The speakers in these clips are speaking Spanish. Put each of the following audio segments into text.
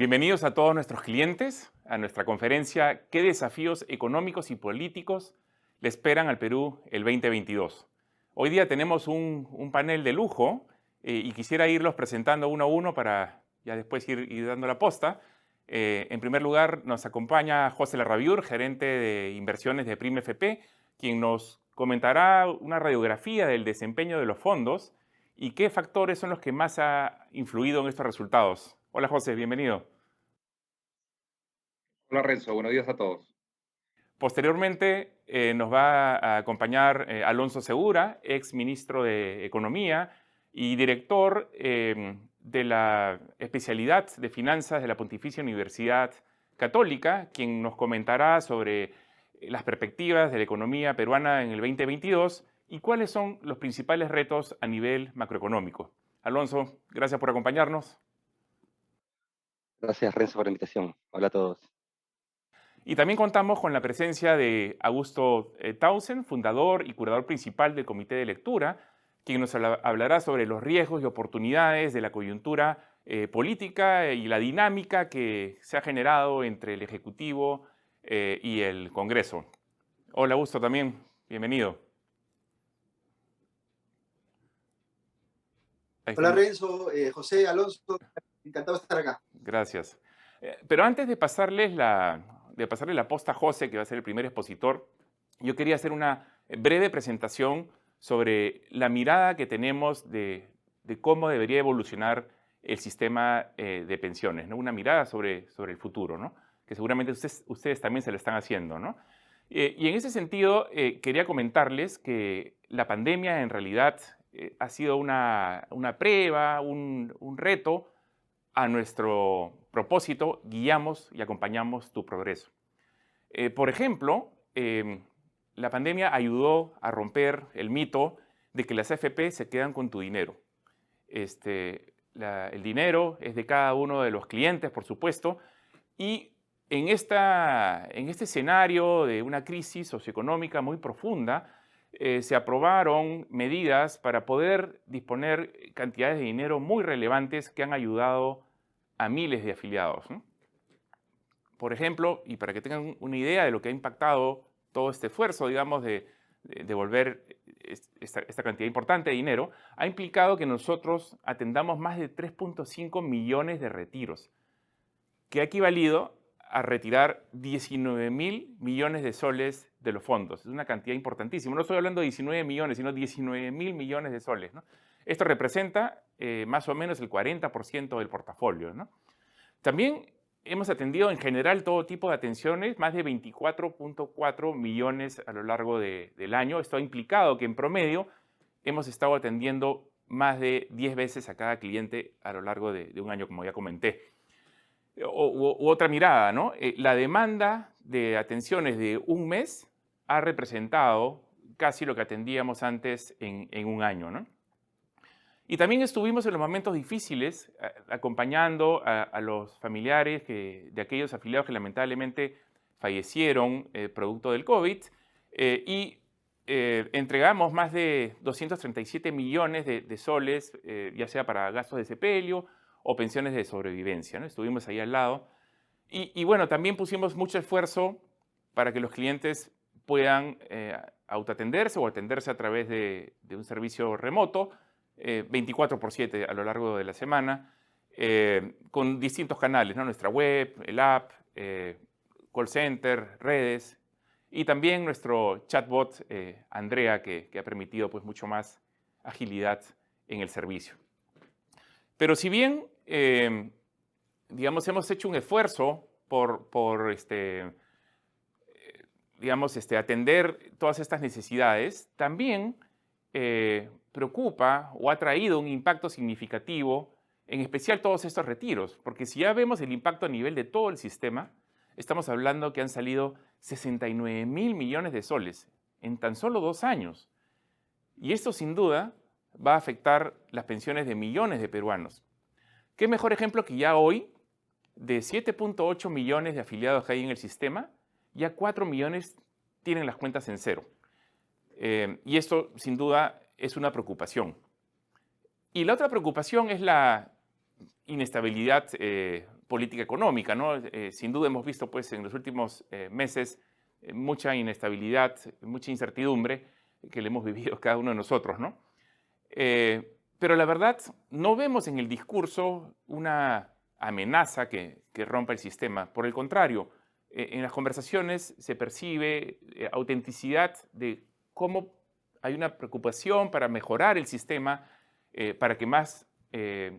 Bienvenidos a todos nuestros clientes a nuestra conferencia ¿Qué desafíos económicos y políticos le esperan al Perú el 2022? Hoy día tenemos un panel de lujo y quisiera irlos presentando uno a uno para ya después ir dando la posta. En primer lugar nos acompaña José Larrabiur, gerente de inversiones de Prime FP, quien nos comentará una radiografía del desempeño de los fondos y qué factores son los que más ha influido en estos resultados. Hola José, bienvenido. Hola Renzo, buenos días a todos. Posteriormente nos va a acompañar Alonso Segura, ex ministro de Economía y director de la especialidad de finanzas de la Pontificia Universidad Católica, quien nos comentará sobre las perspectivas de la economía peruana en el 2022 y cuáles son los principales retos a nivel macroeconómico. Alonso, gracias por acompañarnos. Gracias, Renzo, por la invitación. Hola a todos. Y también contamos con la presencia de Augusto Tausen, fundador y curador principal del Comité de Lectura, quien nos hablará sobre los riesgos y oportunidades de la coyuntura política y la dinámica que se ha generado entre el Ejecutivo y el Congreso. Hola Augusto también, bienvenido. Ahí Hola estamos. Renzo, José, Alonso, encantado de estar acá. Gracias. Pero antes de pasarle la posta a José, que va a ser el primer expositor, yo quería hacer una breve presentación sobre la mirada que tenemos de cómo debería evolucionar el sistema de pensiones, ¿no? Una mirada sobre el futuro, ¿no? Que seguramente ustedes también se la están haciendo, ¿no? Y en ese sentido, quería comentarles que la pandemia en realidad ha sido una prueba, un reto a nuestro propósito, guiamos y acompañamos tu progreso. Por ejemplo, la pandemia ayudó a romper el mito de que las AFP se quedan con tu dinero. El dinero es de cada uno de los clientes, por supuesto, y en este escenario de una crisis socioeconómica muy profunda, se aprobaron medidas para poder disponer cantidades de dinero muy relevantes que han ayudado a miles de afiliados, ¿no? Por ejemplo, y para que tengan una idea de lo que ha impactado todo este esfuerzo, digamos, de devolver esta cantidad importante de dinero, ha implicado que nosotros atendamos más de 3.5 millones de retiros, que ha equivalido a retirar 19.000 millones de soles de los fondos. Es una cantidad importantísima. No estoy hablando de 19 millones, sino 19.000 millones de soles, ¿no? Esto representa más o menos el 40% del portafolio, ¿no? También hemos atendido en general todo tipo de atenciones, más de 24.4 millones a lo largo del año. Esto ha implicado que en promedio hemos estado atendiendo más de 10 veces a cada cliente a lo largo de un año, como ya comenté. U otra mirada, ¿no? La demanda de atenciones de un mes ha representado casi lo que atendíamos antes en un año, ¿no? Y también estuvimos en los momentos difíciles acompañando a los familiares de aquellos afiliados que lamentablemente fallecieron producto del COVID y entregamos más de 237 millones de soles, ya sea para gastos de sepelio o pensiones de sobrevivencia, ¿no? Estuvimos ahí al lado. Y bueno, también pusimos mucho esfuerzo para que los clientes puedan autoatenderse o atenderse a través de un servicio remoto, 24/7 a lo largo de la semana, con distintos canales, ¿no? Nuestra web, el app, call center, redes, y también nuestro chatbot, Andrea, que ha permitido pues, mucho más agilidad en el servicio. Pero si bien, digamos, hemos hecho un esfuerzo por atender todas estas necesidades, también preocupa o ha traído un impacto significativo, en especial todos estos retiros, porque si ya vemos el impacto a nivel de todo el sistema, estamos hablando que han salido 69.000 millones de soles en tan solo 2 años. Y esto sin duda va a afectar las pensiones de millones de peruanos. ¿Qué mejor ejemplo que ya hoy, de 7.8 millones de afiliados que hay en el sistema, ya 4 millones tienen las cuentas en cero? Y esto sin duda es una preocupación. Y la otra preocupación es la inestabilidad política económica, ¿no? Sin duda hemos visto pues, en los últimos meses mucha inestabilidad, mucha incertidumbre que le hemos vivido cada uno de nosotros, ¿no? Pero la verdad, no vemos en el discurso una amenaza que rompa el sistema. Por el contrario, en las conversaciones se percibe autenticidad de cómo hay una preocupación para mejorar el sistema, para que más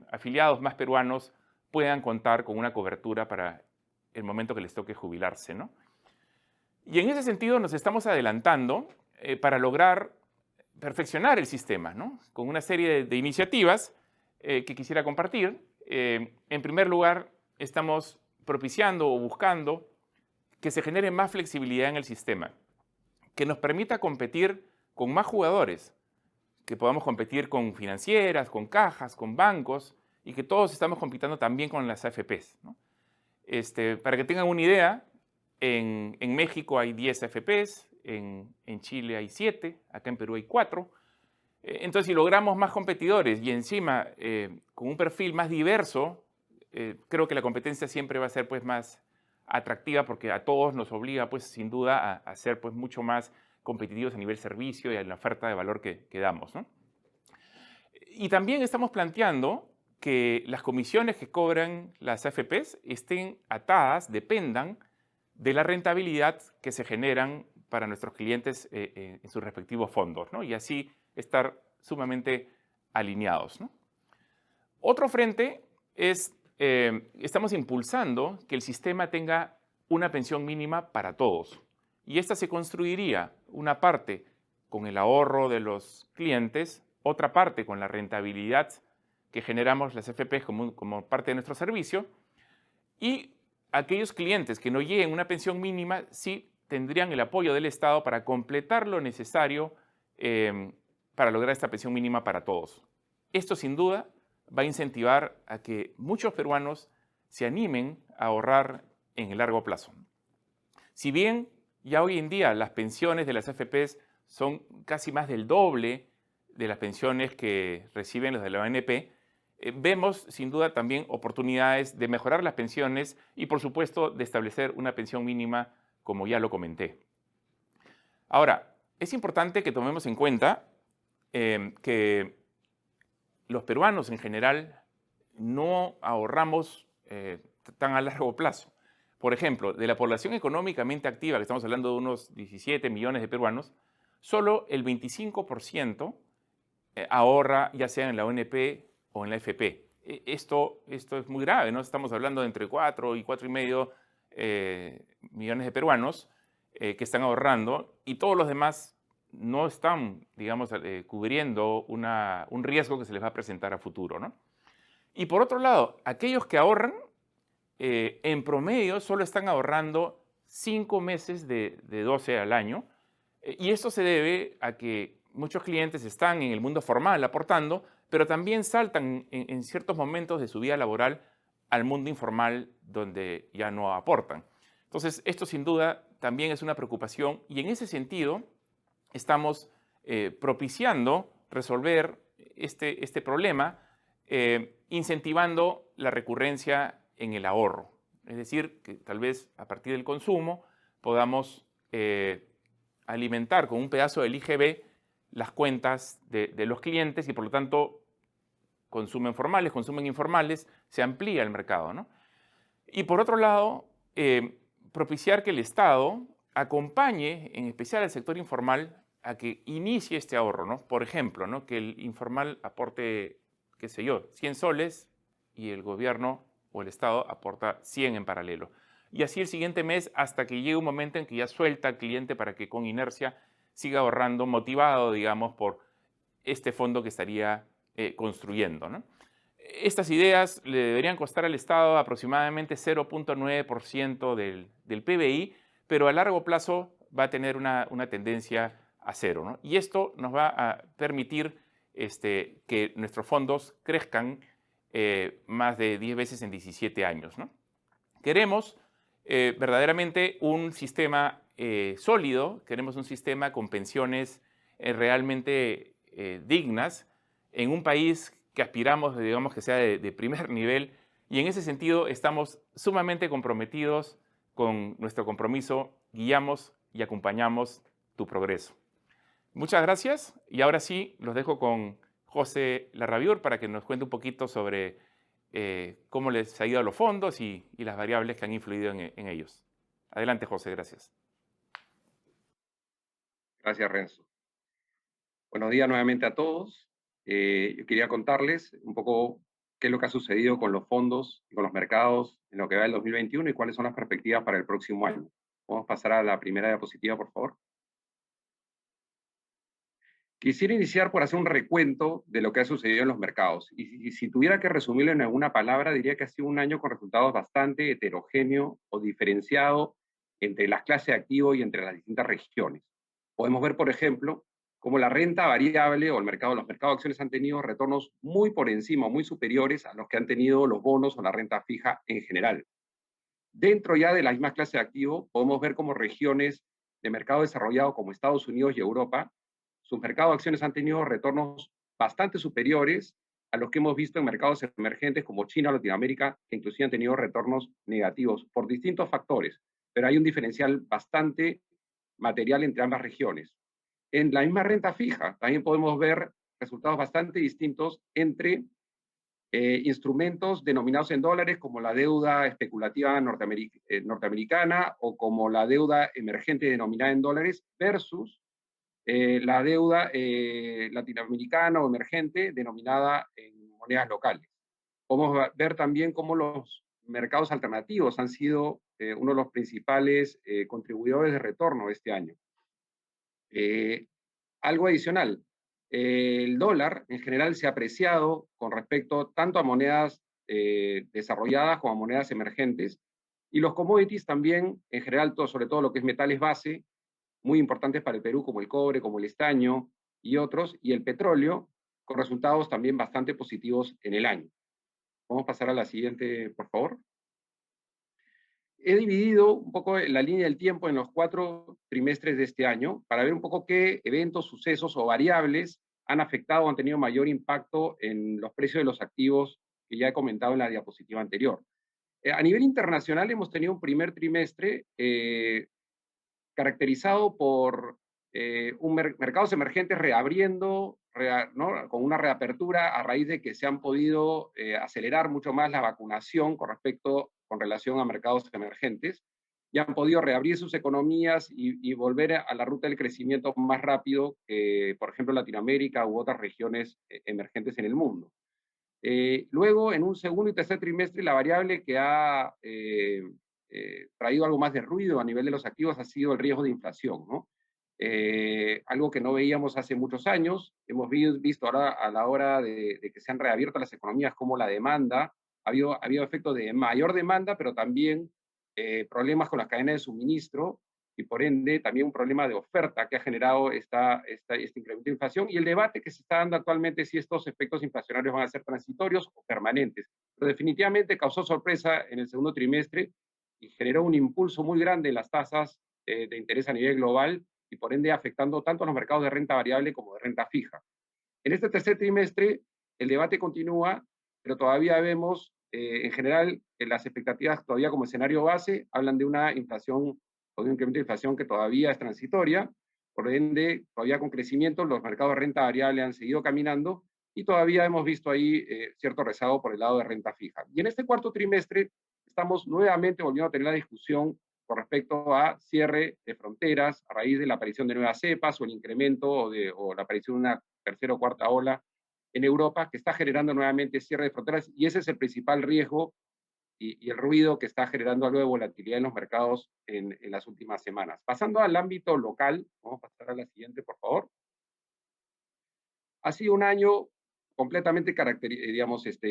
afiliados, más peruanos puedan contar con una cobertura para el momento que les toque jubilarse, ¿no? Y en ese sentido nos estamos adelantando para lograr perfeccionar el sistema, ¿no? Con una serie de iniciativas que quisiera compartir. En primer lugar, estamos propiciando o buscando que se genere más flexibilidad en el sistema, que nos permita competir con más jugadores, que podamos competir con financieras, con cajas, con bancos, y que todos estamos compitiendo también con las AFPs, ¿no? Para que tengan una idea, en México hay 10 AFPs, en Chile hay 7, acá en Perú hay 4. Entonces, si logramos más competidores y encima con un perfil más diverso, creo que la competencia siempre va a ser pues, más atractiva porque a todos nos obliga, pues, sin duda, a ser pues, mucho más competitivos a nivel servicio y a la oferta de valor que damos, ¿no? Y también estamos planteando que las comisiones que cobran las AFPs estén atadas, dependan de la rentabilidad que se generan para nuestros clientes en sus respectivos fondos, ¿no? Y así estar sumamente alineados, ¿no? Otro frente es, estamos impulsando que el sistema tenga una pensión mínima para todos. Y esta se construiría una parte con el ahorro de los clientes, otra parte con la rentabilidad que generamos las AFPs como parte de nuestro servicio, y aquellos clientes que no lleguen a una pensión mínima sí tendrían el apoyo del Estado para completar lo necesario para lograr esta pensión mínima para todos. Esto sin duda va a incentivar a que muchos peruanos se animen a ahorrar en el largo plazo. Si bien ya hoy en día las pensiones de las AFPs son casi más del doble de las pensiones que reciben los de la ONP, vemos sin duda también oportunidades de mejorar las pensiones y por supuesto de establecer una pensión mínima como ya lo comenté. Ahora, es importante que tomemos en cuenta que los peruanos en general no ahorramos tan a largo plazo. Por ejemplo, de la población económicamente activa, que estamos hablando de unos 17 millones de peruanos, solo el 25% ahorra ya sea en la ONP o en la AFP. Esto es muy grave, ¿no? Estamos hablando de entre 4 y 4,5 millones de peruanos que están ahorrando y todos los demás no están, digamos, cubriendo un riesgo que se les va a presentar a futuro, ¿no? Y por otro lado, aquellos que ahorran, en promedio solo están ahorrando 5 meses de 12 al año, y esto se debe a que muchos clientes están en el mundo formal aportando, pero también saltan en ciertos momentos de su vida laboral al mundo informal donde ya no aportan. Entonces, esto sin duda también es una preocupación y en ese sentido estamos propiciando resolver este problema, incentivando la recurrencia en el ahorro. Es decir, que tal vez a partir del consumo podamos alimentar con un pedazo del IGB las cuentas de los clientes y por lo tanto consumen formales, consumen informales, se amplía el mercado, ¿no? Y por otro lado, propiciar que el Estado acompañe en especial al sector informal a que inicie este ahorro, ¿no? Por ejemplo, ¿no? Que el informal aporte, qué sé yo, 100 soles y el gobierno o el Estado aporta 100 en paralelo. Y así el siguiente mes hasta que llegue un momento en que ya suelta al cliente para que con inercia siga ahorrando, motivado, digamos, por este fondo que estaría construyendo, ¿no? Estas ideas le deberían costar al Estado aproximadamente 0,9% del PBI, pero a largo plazo va a tener una tendencia a cero, ¿no? Y esto nos va a permitir que nuestros fondos crezcan más de 10 veces en 17 años, ¿no? Queremos verdaderamente un sistema sólido, queremos un sistema con pensiones realmente dignas en un país que aspiramos, digamos, que sea de primer nivel Y en ese sentido estamos sumamente comprometidos con nuestro compromiso, guiamos y acompañamos tu progreso. Muchas gracias y ahora sí los dejo con José Larrabiur para que nos cuente un poquito sobre cómo les ha ido a los fondos y las variables que han influido en ellos. Adelante, José, gracias. Gracias, Renzo. Buenos días nuevamente a todos. Yo quería contarles un poco qué es lo que ha sucedido con los fondos y con los mercados en lo que va del 2021 y cuáles son las perspectivas para el próximo año. Vamos a pasar a la primera diapositiva, por favor. Quisiera iniciar por hacer un recuento de lo que ha sucedido en los mercados. Y si tuviera que resumirlo en alguna palabra, diría que ha sido un año con resultados bastante heterogéneo o diferenciado entre las clases de activos y entre las distintas regiones. Podemos ver, por ejemplo, cómo la renta variable o los mercados de acciones han tenido retornos muy por encima, muy superiores a los que han tenido los bonos o la renta fija en general. Dentro ya de la misma clase de activo, podemos ver cómo regiones de mercado desarrollado como Estados Unidos y Europa, sus mercados de acciones han tenido retornos bastante superiores a los que hemos visto en mercados emergentes como China o Latinoamérica, que inclusive han tenido retornos negativos por distintos factores, pero hay un diferencial bastante material entre ambas regiones. En la misma renta fija también podemos ver resultados bastante distintos entre instrumentos denominados en dólares como la deuda especulativa norteamericana o como la deuda emergente denominada en dólares versus la deuda latinoamericana o emergente denominada en monedas locales. Podemos ver también cómo los mercados alternativos han sido uno de los principales contribuidores de retorno este año. Algo adicional, el dólar en general se ha apreciado con respecto tanto a monedas desarrolladas como a monedas emergentes, y los commodities también, en general, sobre todo lo que es metales base, muy importantes para el Perú, como el cobre, como el estaño y otros, y el petróleo, con resultados también bastante positivos en el año. Vamos a pasar a la siguiente, por favor. He dividido un poco la línea del tiempo en los 4 trimestres de este año para ver un poco qué eventos, sucesos o variables han afectado o han tenido mayor impacto en los precios de los activos que ya he comentado en la diapositiva anterior. A nivel internacional hemos tenido un primer trimestre caracterizado por mercados emergentes reabriendo, ¿no? Con una reapertura a raíz de que se han podido acelerar mucho más la vacunación con relación a mercados emergentes, y han podido reabrir sus economías y volver a la ruta del crecimiento más rápido que, por ejemplo, Latinoamérica u otras regiones emergentes en el mundo. Luego, en un segundo y tercer trimestre, la variable que ha traído algo más de ruido a nivel de los activos ha sido el riesgo de inflación, ¿no? Algo que no veíamos hace muchos años. Hemos visto ahora a la hora de que se han reabierto las economías como la demanda, ha habido efectos de mayor demanda, pero también problemas con las cadenas de suministro y por ende también un problema de oferta que ha generado este incremento de inflación, y el debate que se está dando actualmente si estos efectos inflacionarios van a ser transitorios o permanentes. Pero definitivamente causó sorpresa en el segundo trimestre y generó un impulso muy grande en las tasas de interés a nivel global y por ende afectando tanto a los mercados de renta variable como de renta fija. En este tercer trimestre el debate continúa, pero todavía vemos en general las expectativas todavía como escenario base hablan de una inflación o de un incremento de inflación que todavía es transitoria, por ende todavía con crecimiento los mercados de renta variable han seguido caminando y todavía hemos visto ahí cierto rezago por el lado de renta fija. Y en este cuarto trimestre estamos nuevamente volviendo a tener la discusión con respecto a cierre de fronteras a raíz de la aparición de nuevas cepas o el incremento o la aparición de una tercera o cuarta ola en Europa que está generando nuevamente cierre de fronteras, y ese es el principal riesgo y el ruido que está generando algo de volatilidad en los mercados en las últimas semanas. Pasando al ámbito local, vamos a pasar a la siguiente, por favor. Ha sido un año completamente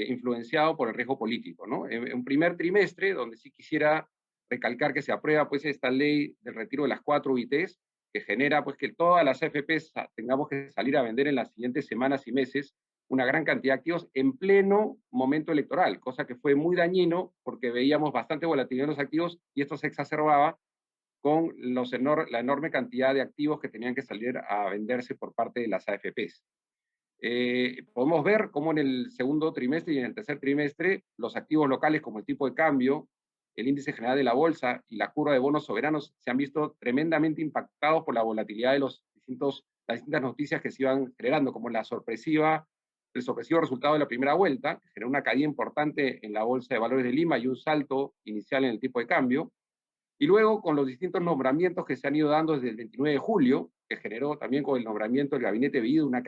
influenciado por el riesgo político, ¿no? En un primer trimestre, donde sí quisiera recalcar que se aprueba pues esta ley del retiro de las 4 UITs, que genera pues que todas las AFPs tengamos que salir a vender en las siguientes semanas y meses una gran cantidad de activos en pleno momento electoral, cosa que fue muy dañino porque veíamos bastante volatilidad en los activos y esto se exacerbaba con la enorme cantidad de activos que tenían que salir a venderse por parte de las AFPs. podemos ver cómo en el segundo trimestre y en el tercer trimestre los activos locales como el tipo de cambio, el índice general de la bolsa y la curva de bonos soberanos se han visto tremendamente impactados por la volatilidad de las distintas noticias que se iban generando, como el sorpresivo resultado de la primera vuelta, que generó una caída importante en la Bolsa de Valores de Lima y un salto inicial en el tipo de cambio. Y luego con los distintos nombramientos que se han ido dando desde el 29 de julio, que generó también con el nombramiento del gabinete Bellido una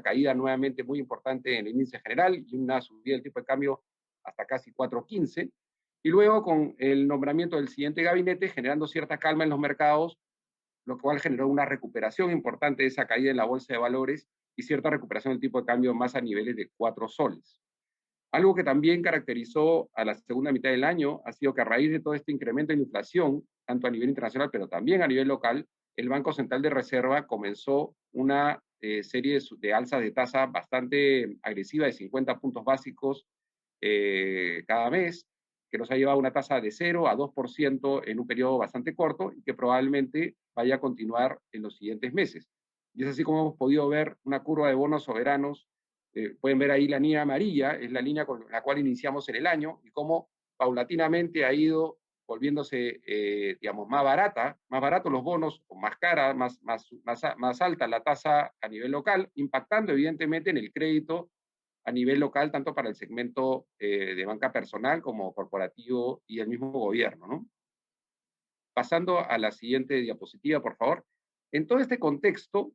caída nuevamente muy importante en el índice general y una subida del tipo de cambio hasta casi 4.15. Y luego con el nombramiento del siguiente gabinete generando cierta calma en los mercados, lo cual generó una recuperación importante de esa caída en la bolsa de valores y cierta recuperación del tipo de cambio más a niveles de 4 soles. Algo que también caracterizó a la segunda mitad del año ha sido que a raíz de todo este incremento en inflación, tanto a nivel internacional, pero también a nivel local, el Banco Central de Reserva comenzó una serie de alzas de tasa bastante agresiva de 50 puntos básicos cada mes, que nos ha llevado a una tasa de 0 a 2% en un periodo bastante corto y que probablemente vaya a continuar en los siguientes meses. Y es así como hemos podido ver una curva de bonos soberanos. Pueden ver ahí la línea amarilla, es la línea con la cual iniciamos en el año, y cómo paulatinamente ha ido volviéndose, digamos, más baratos los bonos, o más cara, más alta la tasa a nivel local, impactando evidentemente en el crédito a nivel local, tanto para el segmento de banca personal como corporativo y el mismo gobierno, ¿no? Pasando a la siguiente diapositiva, por favor. En todo este contexto,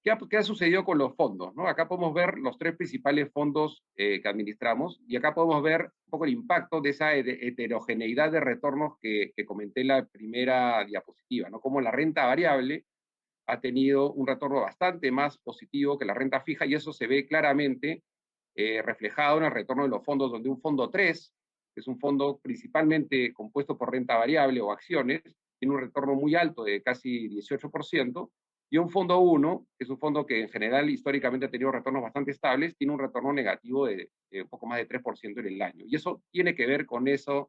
¿qué ha sucedido con los fondos? ¿No? Acá podemos ver los tres principales fondos que administramos y acá podemos ver un poco el impacto de esa heterogeneidad de retornos que comenté en la primera diapositiva, ¿no? Como la renta variable ha tenido un retorno bastante más positivo que la renta fija y eso se ve claramente reflejado en el retorno de los fondos, donde un fondo 3, que es un fondo principalmente compuesto por renta variable o acciones, tiene un retorno muy alto de casi 18%, y un fondo 1, que es un fondo que en general históricamente ha tenido retornos bastante estables, tiene un retorno negativo de un poco más de 3% en el año. Y eso tiene que ver con esa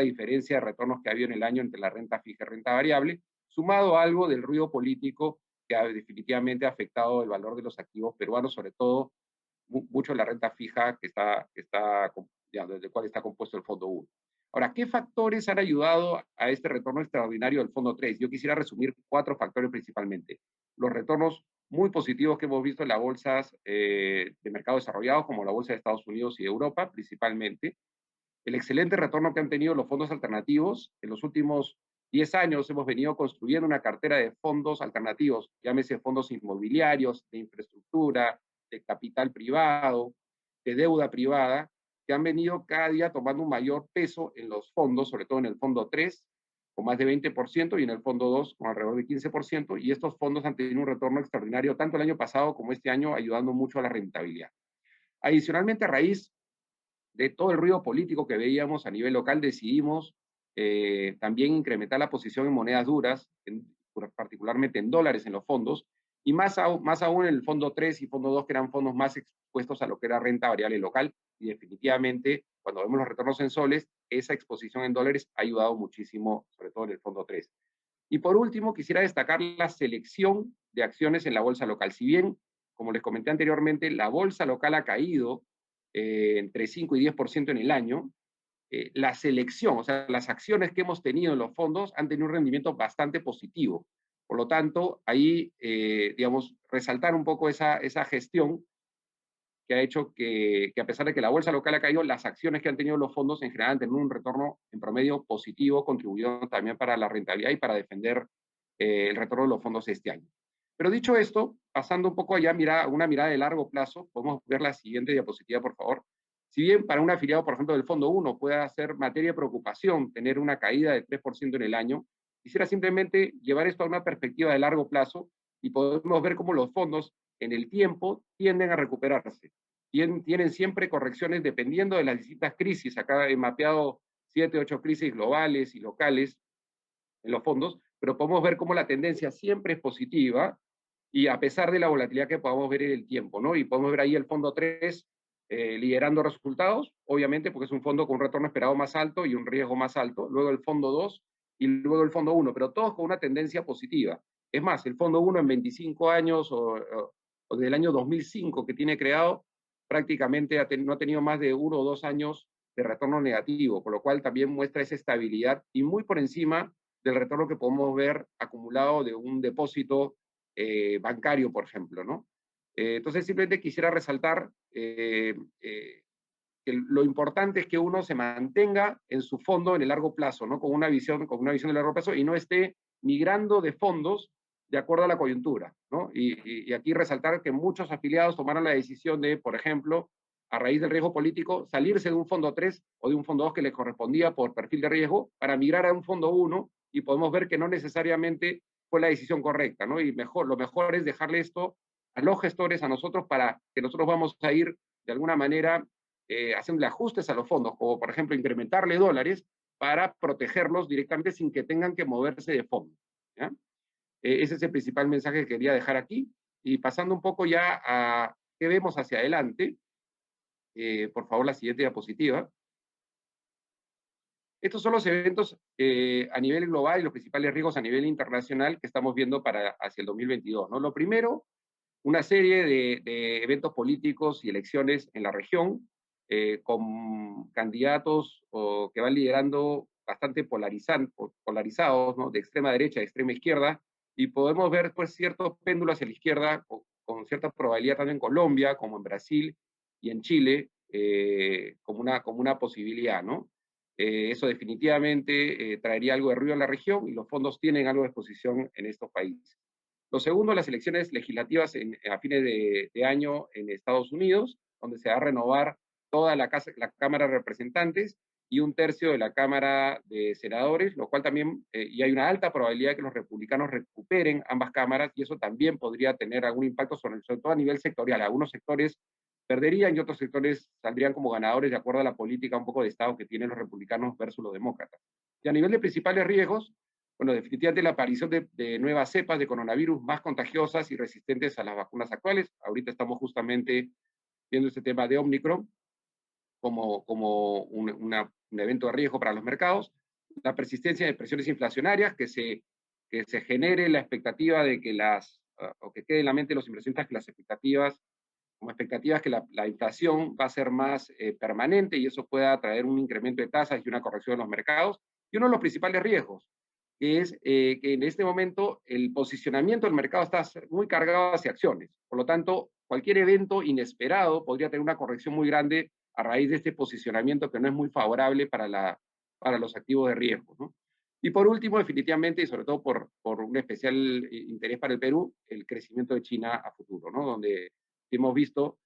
diferencia de retornos que ha habido en el año entre la renta fija y renta variable, sumado a algo del ruido político que definitivamente ha afectado el valor de los activos peruanos, sobre todo mucho la renta fija desde el cual está compuesto el fondo 1. Ahora, ¿qué factores han ayudado a este retorno extraordinario del fondo 3? Yo quisiera resumir 4 factores principalmente. Los retornos muy positivos que hemos visto en las bolsas de mercado desarrollado, como la bolsa de Estados Unidos y de Europa, principalmente. El excelente retorno que han tenido los fondos alternativos. En los últimos 10 años hemos venido construyendo una cartera de fondos alternativos, llámese fondos inmobiliarios, de infraestructura, de capital privado, de deuda privada, que han venido cada día tomando un mayor peso en los fondos, sobre todo en el fondo 3, con más de 20%, y en el fondo 2, con alrededor de 15%, y estos fondos han tenido un retorno extraordinario tanto el año pasado como este año, ayudando mucho a la rentabilidad. Adicionalmente, a raíz de todo el ruido político que veíamos a nivel local, decidimos también incrementar la posición en monedas duras, particularmente en dólares en los fondos, y más aún en el fondo 3 y fondo 2, que eran fondos más expuestos a lo que era renta variable local, y definitivamente, cuando vemos los retornos en soles, esa exposición en dólares ha ayudado muchísimo, sobre todo en el fondo 3. Y por último, quisiera destacar la selección de acciones en la bolsa local. Si bien, como les comenté anteriormente, la bolsa local ha caído entre 5 y 10% en el año, la selección, o sea, las acciones que hemos tenido en los fondos han tenido un rendimiento bastante positivo. Por lo tanto, ahí, digamos, resaltar un poco esa gestión que ha hecho que a pesar de que la bolsa local ha caído, las acciones que han tenido los fondos en general han tenido un retorno en promedio positivo, contribuyendo también para la rentabilidad y para defender el retorno de los fondos este año. Pero dicho esto, pasando un poco allá, una mirada de largo plazo, podemos ver la siguiente diapositiva, por favor. Si bien para un afiliado, por ejemplo, del fondo 1 puede ser materia de preocupación tener una caída de 3% en el año, quisiera simplemente llevar esto a una perspectiva de largo plazo y podemos ver cómo los fondos en el tiempo tienden a recuperarse. Tienen siempre correcciones dependiendo de las distintas crisis. Acá he mapeado 7, 8 crisis globales y locales en los fondos, pero podemos ver cómo la tendencia siempre es positiva y a pesar de la volatilidad que podamos ver en el tiempo, ¿no? Y podemos ver ahí el fondo 3 liderando resultados, obviamente porque es un fondo con un retorno esperado más alto y un riesgo más alto, luego el fondo 2 y luego el fondo 1, pero todos con una tendencia positiva. Es más, el fondo 1 en 25 años o o desde el año 2005 que tiene creado, prácticamente no ha tenido más de 1 o 2 años de retorno negativo, por lo cual también muestra esa estabilidad y muy por encima del retorno que podemos ver acumulado de un depósito bancario, por ejemplo, ¿no? Entonces, simplemente quisiera resaltar que lo importante es que uno se mantenga en su fondo en el largo plazo, ¿no? Con una visión de largo plazo y no esté migrando de fondos de acuerdo a la coyuntura, ¿no? Y aquí resaltar que muchos afiliados tomaron la decisión de, por ejemplo, a raíz del riesgo político, salirse de un fondo 3 o de un fondo 2 que les correspondía por perfil de riesgo para migrar a un fondo 1 y podemos ver que no necesariamente fue la decisión correcta, ¿no? Y lo mejor es dejarle esto a los gestores, a nosotros, para que nosotros vamos a ir de alguna manera haciendo ajustes a los fondos, como por ejemplo incrementarle dólares para protegerlos directamente sin que tengan que moverse de fondo. ¿Ya? Ese es el principal mensaje que quería dejar aquí. Y pasando un poco ya a qué vemos hacia adelante, por favor la siguiente diapositiva. Estos son los eventos a nivel global y los principales riesgos a nivel internacional que estamos viendo hacia el 2022. ¿No? Lo primero, una serie de eventos políticos y elecciones en la región, con candidatos que van liderando bastante polarizados, ¿no? De extrema derecha, de extrema izquierda, y podemos ver pues ciertos péndulos hacia la izquierda con cierta probabilidad tanto en Colombia como en Brasil y en Chile, como una posibilidad, ¿no? Eso definitivamente traería algo de ruido en la región y los fondos tienen algo de exposición en estos países. Lo segundo, las elecciones legislativas a fines de año en Estados Unidos, donde se va a renovar toda la Cámara de Representantes y un tercio de la Cámara de Senadores, lo cual también, y hay una alta probabilidad que los republicanos recuperen ambas cámaras, y eso también podría tener algún impacto sobre todo a nivel sectorial. Algunos sectores perderían y otros sectores saldrían como ganadores de acuerdo a la política un poco de Estado que tienen los republicanos versus los demócratas. Y a nivel de principales riesgos, bueno, definitivamente la aparición de nuevas cepas de coronavirus más contagiosas y resistentes a las vacunas actuales. Ahorita estamos justamente viendo este tema de Omicron como un evento de riesgo para los mercados. La persistencia de presiones inflacionarias, que se genere la expectativa de que o que quede en la mente de los inversionistas que las expectativas, como expectativas que la inflación va a ser más permanente y eso pueda traer un incremento de tasas y una corrección en los mercados. Y uno de los principales riesgos, que es que en este momento el posicionamiento del mercado está muy cargado hacia acciones. Por lo tanto, cualquier evento inesperado podría tener una corrección muy grande a raíz de este posicionamiento que no es muy favorable para los activos de riesgo, ¿no? Y por último, definitivamente, y sobre todo por un especial interés para el Perú, el crecimiento de China a futuro, ¿no? Donde hemos visto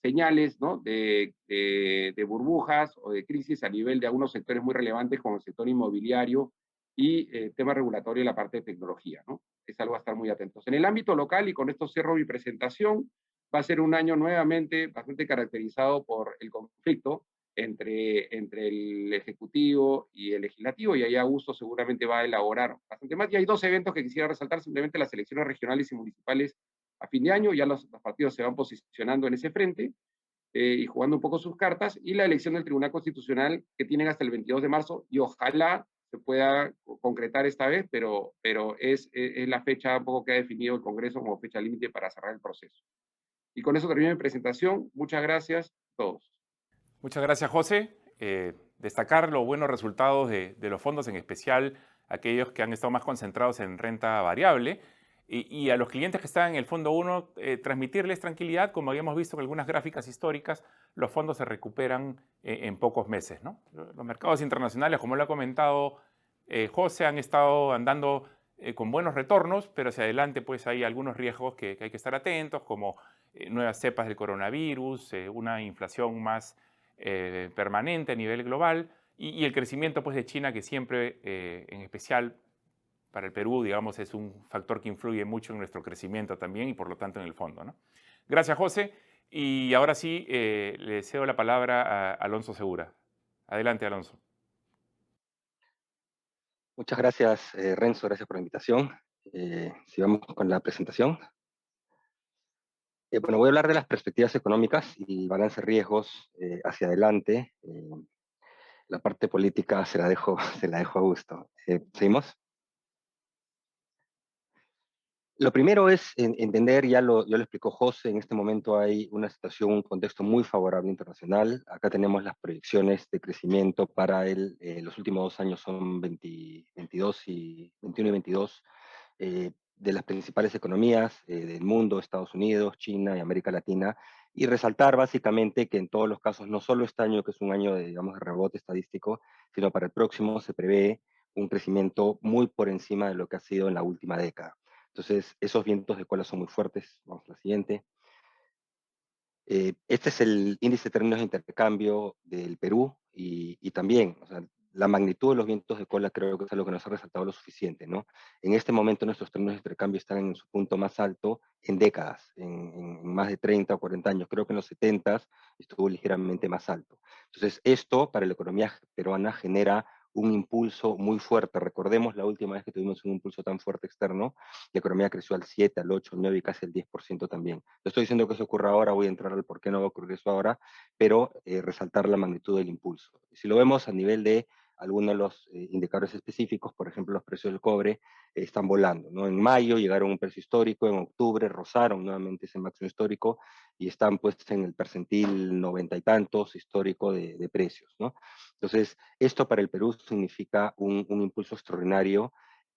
señales, ¿no? de burbujas o de crisis a nivel de algunos sectores muy relevantes como el sector inmobiliario y tema regulatorio y la parte de tecnología, ¿no? Es algo a estar muy atentos. En el ámbito local, y con esto cierro mi presentación, va a ser un año nuevamente bastante caracterizado por el conflicto entre el Ejecutivo y el Legislativo, y ahí Augusto seguramente va a elaborar bastante más. Y hay dos eventos que quisiera resaltar, simplemente las elecciones regionales y municipales a fin de año, ya los partidos se van posicionando en ese frente y jugando un poco sus cartas, y la elección del Tribunal Constitucional que tienen hasta el 22 de marzo, y ojalá se pueda concretar esta vez, pero es la fecha un poco que ha definido el Congreso como fecha límite para cerrar el proceso. Y con eso termino mi presentación. Muchas gracias a todos. Muchas gracias, José. Destacar los buenos resultados de los fondos, en especial aquellos que han estado más concentrados en renta variable. Y a los clientes que están en el fondo 1, transmitirles tranquilidad. Como habíamos visto en algunas gráficas históricas, los fondos se recuperan en pocos meses, ¿no? Los mercados internacionales, como lo ha comentado José, han estado andando con buenos retornos, pero hacia adelante pues hay algunos riesgos que hay que estar atentos, como nuevas cepas del coronavirus, una inflación más permanente a nivel global y el crecimiento pues, de China, que siempre, en especial para el Perú, digamos, es un factor que influye mucho en nuestro crecimiento también y por lo tanto en el fondo, ¿no? Gracias, José. Y ahora sí, le cedo la palabra a Alonso Segura. Adelante, Alonso. Muchas gracias, Renzo, gracias por la invitación. Sigamos con la presentación. Bueno, voy a hablar de las perspectivas económicas y balance de riesgos hacia adelante. La parte política se la dejo, se la dejo a gusto. ¿Seguimos? Lo primero es entender, ya lo explicó José, en este momento hay una situación, un contexto muy favorable internacional. Acá tenemos las proyecciones de crecimiento para los últimos 2 años son 22 y 21 y 22, de las principales economías del mundo, Estados Unidos, China y América Latina, y resaltar básicamente que en todos los casos, no solo este año, que es un año de, digamos, de rebote estadístico, sino para el próximo se prevé un crecimiento muy por encima de lo que ha sido en la última década. Entonces, esos vientos de cola son muy fuertes. Vamos a la siguiente. Este es el índice de términos de intercambio del Perú y también, o sea, la magnitud de los vientos de cola creo que es algo que nos ha resaltado lo suficiente, ¿no? En este momento nuestros términos de intercambio están en su punto más alto en décadas, en más de 30 o 40 años. Creo que en los 70 estuvo ligeramente más alto. Entonces, esto para la economía peruana genera un impulso muy fuerte. Recordemos la última vez que tuvimos un impulso tan fuerte externo, la economía creció al 7, al 8, al 9 y casi al 10% también. No estoy diciendo que eso ocurra ahora, voy a entrar al por qué no va a ocurrir eso ahora, pero resaltar la magnitud del impulso. Si lo vemos a nivel de algunos de los indicadores específicos, por ejemplo, los precios del cobre están volando, ¿no? En mayo llegaron a un precio histórico, en octubre rozaron nuevamente ese máximo histórico y están pues en el percentil 90 y tantos histórico de precios, ¿no? Entonces, esto para el Perú significa un impulso extraordinario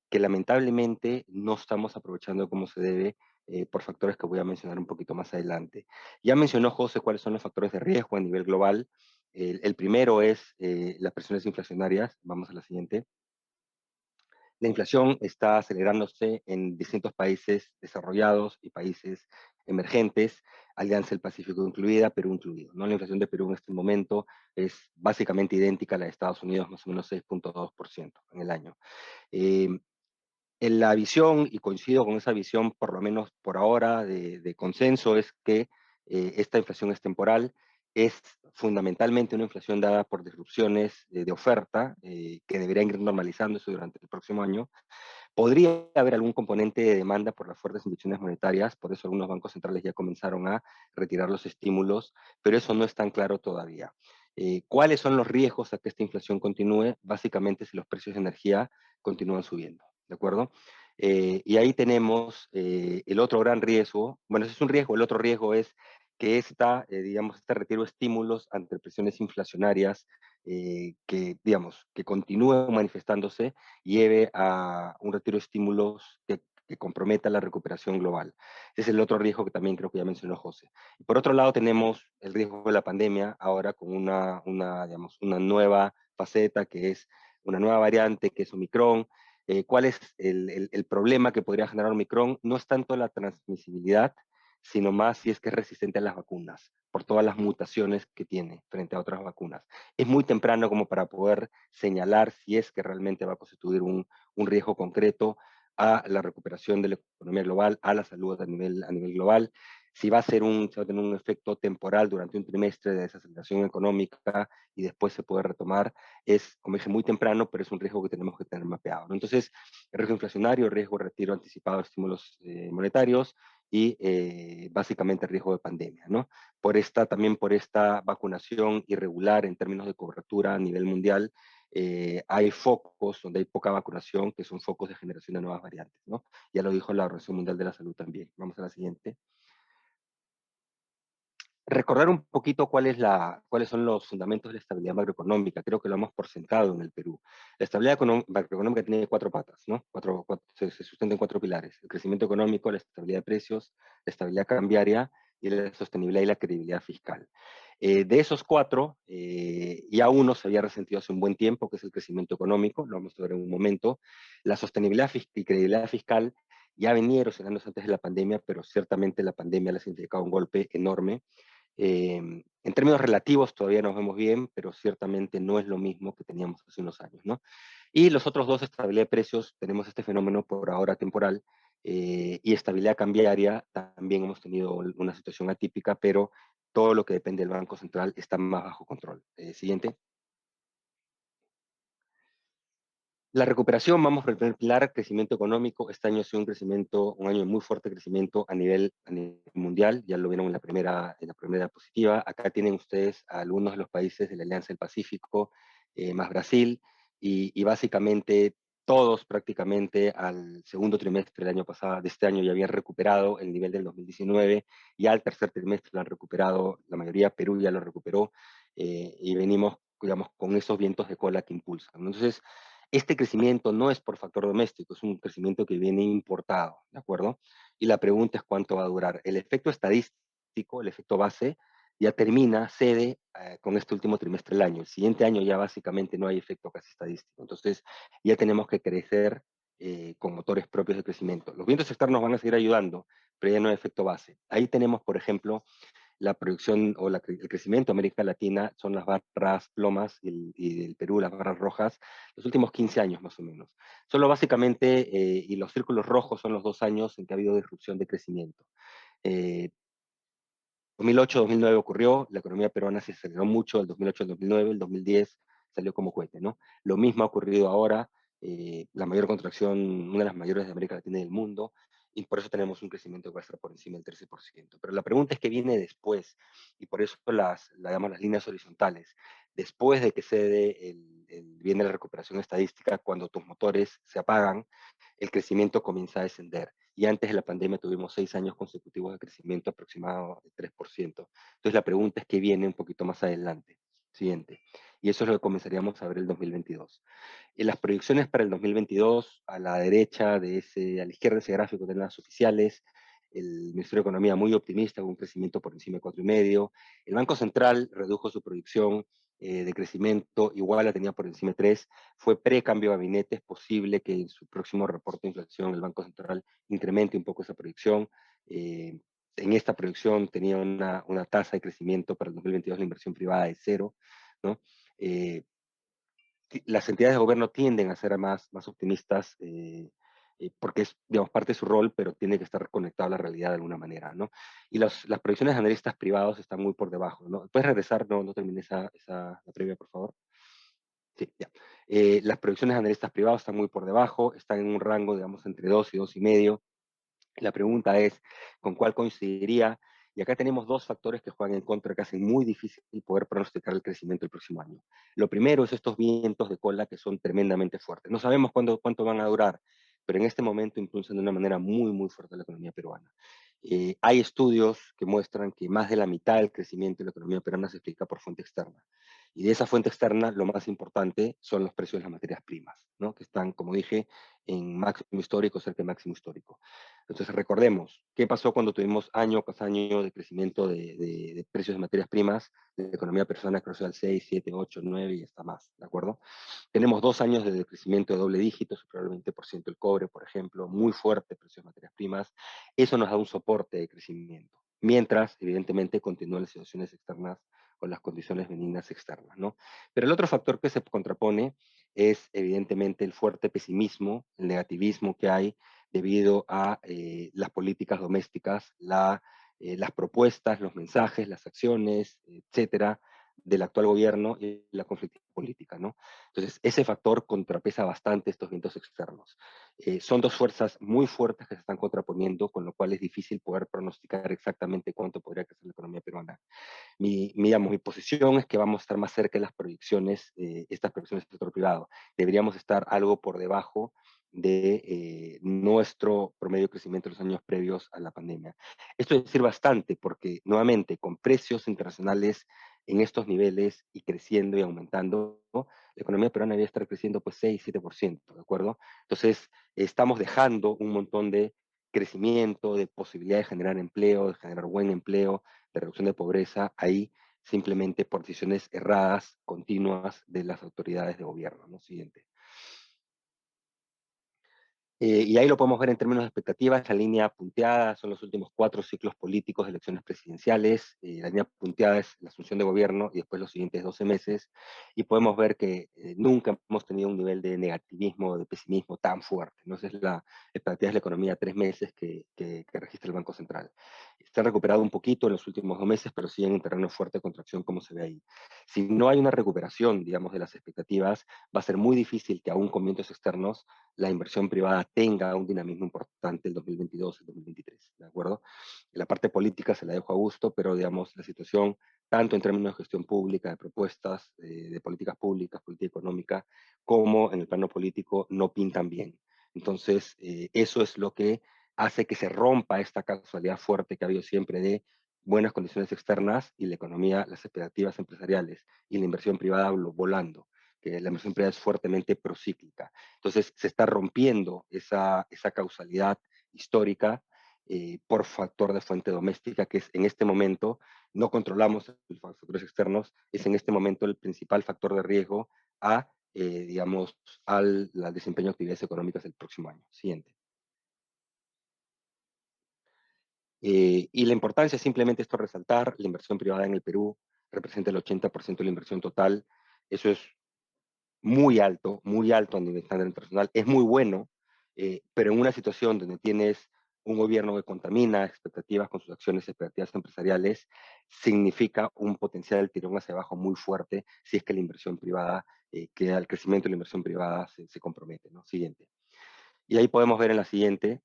que lamentablemente no estamos aprovechando como se debe por factores que voy a mencionar un poquito más adelante. Ya mencionó José cuáles son los factores de riesgo a nivel global. El primero es las presiones inflacionarias. Vamos a la siguiente. La inflación está acelerándose en distintos países desarrollados y países emergentes, Alianza del Pacífico incluida, Perú incluido, ¿no? La inflación de Perú en este momento es básicamente idéntica a la de Estados Unidos, más o menos 6,2% en el año. Eh, en la visión, y coincido con esa visión, por lo menos por ahora, de consenso, es que esta inflación es temporal, es fundamentalmente una inflación dada por disrupciones de oferta que deberían ir normalizándose durante el próximo año. Podría haber algún componente de demanda por las fuertes inyecciones monetarias, por eso algunos bancos centrales ya comenzaron a retirar los estímulos, pero eso no es tan claro todavía. ¿Cuáles son los riesgos a que esta inflación continúe? Básicamente si los precios de energía continúan subiendo, ¿de acuerdo? Y ahí tenemos el otro gran riesgo, bueno, ese es un riesgo, el otro riesgo es que digamos, este retiro de estímulos ante presiones inflacionarias digamos, que continúen manifestándose lleve a un retiro de estímulos que comprometa la recuperación global. Ese es el otro riesgo que también creo que ya mencionó José. Y por otro lado tenemos el riesgo de la pandemia, ahora con digamos, una nueva faceta que es una nueva variante que es Omicron. ¿Cuál es el problema que podría generar Omicron? No es tanto la transmisibilidad, sino más si es que es resistente a las vacunas, por todas las mutaciones que tiene frente a otras vacunas. Es muy temprano como para poder señalar si es que realmente va a constituir un riesgo concreto a la recuperación de la economía global, a la salud a nivel global, si va a tener un efecto temporal durante un trimestre de desaceleración económica y después se puede retomar, es, como dije, muy temprano, pero es un riesgo que tenemos que tener mapeado, ¿no? Entonces, el riesgo inflacionario, el riesgo de retiro anticipado de estímulos monetarios y básicamente el riesgo de pandemia, ¿no? También por esta vacunación irregular en términos de cobertura a nivel mundial, hay focos donde hay poca vacunación, que son focos de generación de nuevas variantes, ¿no? Ya lo dijo la Organización Mundial de la Salud también. Vamos a la siguiente. Recordar un poquito cuáles son los fundamentos de la estabilidad macroeconómica. Creo que lo hemos por sentado en el Perú. La estabilidad macroeconómica tiene cuatro patas, ¿no? Se sustenta en cuatro pilares. El crecimiento económico, la estabilidad de precios, la estabilidad cambiaria y la sostenibilidad y la credibilidad fiscal. De esos cuatro, ya uno se había resentido hace un buen tiempo, que es el crecimiento económico, lo vamos a ver en un momento. La sostenibilidad y credibilidad fiscal ya venía erosionándose antes de la pandemia, pero ciertamente la pandemia le ha significado un golpe enorme. En términos relativos todavía nos vemos bien, pero ciertamente no es lo mismo que teníamos hace unos años, ¿no? Y los otros dos, estabilidad de precios, tenemos este fenómeno por ahora temporal, y estabilidad cambiaria, también hemos tenido una situación atípica, pero todo lo que depende del Banco Central está más bajo control. Siguiente. La recuperación, vamos por el primer pilar, crecimiento económico. Este año ha sido un año de muy fuerte crecimiento a nivel mundial. Ya lo vieron en la primera diapositiva. Acá tienen ustedes a algunos de los países de la Alianza del Pacífico, más Brasil, y básicamente todos prácticamente al segundo trimestre del año pasado, de este año, ya habían recuperado el nivel del 2019, y al tercer trimestre lo han recuperado, la mayoría, Perú ya lo recuperó, y venimos, digamos, con esos vientos de cola que impulsan, ¿no? Entonces, este crecimiento no es por factor doméstico, es un crecimiento que viene importado, ¿de acuerdo? Y la pregunta es cuánto va a durar. El efecto estadístico, el efecto base, ya termina, cede con este último trimestre del año. El siguiente año ya básicamente no hay efecto casi estadístico. Entonces, ya tenemos que crecer con motores propios de crecimiento. Los vientos externos van a seguir ayudando, pero ya no hay efecto base. Ahí tenemos, por ejemplo, la producción o el crecimiento de América Latina, son las barras plomas y del Perú, las barras rojas, los últimos 15 años más o menos. Solo básicamente, y los círculos rojos son los 2 años en que ha habido disrupción de crecimiento. 2008-2009 ocurrió, la economía peruana se aceleró mucho, el 2008 al 2009, el 2010 salió como cohete, ¿no? Lo mismo ha ocurrido ahora, la mayor contracción, una de las mayores de América Latina y del mundo, y por eso tenemos un crecimiento que va a estar por encima del 13%. Pero la pregunta es qué viene después, y por eso digamos, las líneas horizontales. Después de que viene la recuperación estadística, cuando tus motores se apagan, el crecimiento comienza a descender. Y antes de la pandemia tuvimos 6 años consecutivos de crecimiento aproximado de 3%. Entonces la pregunta es qué viene un poquito más adelante. Siguiente. Y eso es lo que comenzaríamos a ver el 2022. En las proyecciones para el 2022, a la derecha a la izquierda de ese gráfico tenemos las oficiales, el Ministerio de Economía muy optimista, con un crecimiento por encima de 4,5. El Banco Central redujo su proyección de crecimiento, igual la tenía por encima de 3. Fue pre-cambio de gabinete, es posible que en su próximo reporte de inflación el Banco Central incremente un poco esa proyección. En esta proyección tenía una tasa de crecimiento para el 2022, la inversión privada de 0, ¿no? Las entidades de gobierno tienden a ser más optimistas, porque es, digamos, parte de su rol, pero tiene que estar conectado a la realidad de alguna manera, ¿no? Y las proyecciones de analistas privados están muy por debajo, ¿no? ¿Puedes regresar? No terminé la previa, por favor. Sí, ya. Las proyecciones de analistas privados están muy por debajo, están en un rango, digamos, entre 2 y 2,5. La pregunta es, ¿con cuál coincidiría? Y acá tenemos dos factores que juegan en contra, que hacen muy difícil poder pronosticar el crecimiento del próximo año. Lo primero es estos vientos de cola que son tremendamente fuertes. No sabemos cuánto van a durar, pero en este momento impulsan de una manera muy fuerte la economía peruana. Hay estudios que muestran que más de la mitad del crecimiento de la economía peruana se explica por fuente externa. Y de esa fuente externa, lo más importante son los precios de las materias primas, ¿no? Que están, como dije, en máximo histórico, cerca de máximo histórico. Entonces recordemos, ¿qué pasó cuando tuvimos año tras año de crecimiento de precios de materias primas? La economía peruana creció al 6, 7, 8, 9 y hasta más, ¿de acuerdo? Tenemos 2 años de crecimiento de doble dígito, superior al 20% el cobre, por ejemplo, muy fuerte precios de materias primas. Eso nos da un soporte de crecimiento. Mientras, evidentemente, continúan las situaciones externas con las condiciones benignas externas, ¿no? Pero el otro factor que se contrapone es, evidentemente, el fuerte pesimismo, el negativismo que hay debido a las políticas domésticas, las propuestas, los mensajes, las acciones, etcétera, del actual gobierno y la conflictividad política, ¿no? Entonces, ese factor contrapesa bastante estos vientos externos. Son dos fuerzas muy fuertes que se están contraponiendo, con lo cual es difícil poder pronosticar exactamente cuánto podría crecer la economía peruana. Mi posición es que vamos a estar más cerca de las proyecciones, estas proyecciones del sector privado. Deberíamos estar algo por debajo de nuestro promedio de crecimiento en los años previos a la pandemia. Esto es decir bastante porque, nuevamente, con precios internacionales en estos niveles y creciendo y aumentando, ¿no? La economía peruana debería estar creciendo pues 6-7%, ¿de acuerdo? Entonces, estamos dejando un montón de crecimiento, de posibilidad de generar empleo, de generar buen empleo, de reducción de pobreza, ahí simplemente por decisiones erradas, continuas de las autoridades de gobierno, ¿no? Siguiente. Y ahí lo podemos ver en términos de expectativas. La línea punteada son los últimos 4 ciclos políticos de elecciones presidenciales. La línea punteada es la asunción de gobierno y después los siguientes 12 meses. Y podemos ver que nunca hemos tenido un nivel de negativismo, de pesimismo tan fuerte, ¿no? Esa es la expectativa de la economía a 3 meses que registra el Banco Central. Se ha recuperado un poquito en los últimos 2 meses, pero siguen en terreno de fuerte contracción, como se ve ahí. Si no hay una recuperación, digamos, de las expectativas, va a ser muy difícil que aún con vientos externos la inversión privada tenga un dinamismo importante el 2022, el 2023, ¿de acuerdo? La parte política se la dejo a gusto, pero digamos, la situación, tanto en términos de gestión pública, de propuestas, de políticas públicas, política económica, como en el plano político, no pintan bien. Entonces, eso es lo que hace que se rompa esta causalidad fuerte que ha habido siempre de buenas condiciones externas y la economía, las expectativas empresariales y la inversión privada volando, que la inversión privada es fuertemente procíclica. Entonces, se está rompiendo esa causalidad histórica por factor de fuente doméstica, que es en este momento, no controlamos los factores externos, es en este momento el principal factor de riesgo a, digamos, al desempeño de actividades económicas del próximo año. Siguiente. Y la importancia es simplemente esto resaltar, la inversión privada en el Perú representa el 80% de la inversión total, eso es muy alto a nivel estándar internacional, es muy bueno, pero en una situación donde tienes un gobierno que contamina expectativas con sus acciones, expectativas empresariales, significa un potencial tirón hacia abajo muy fuerte si es que la inversión privada, que el crecimiento de la inversión privada se compromete, ¿no? Siguiente. Y ahí podemos ver en la siguiente,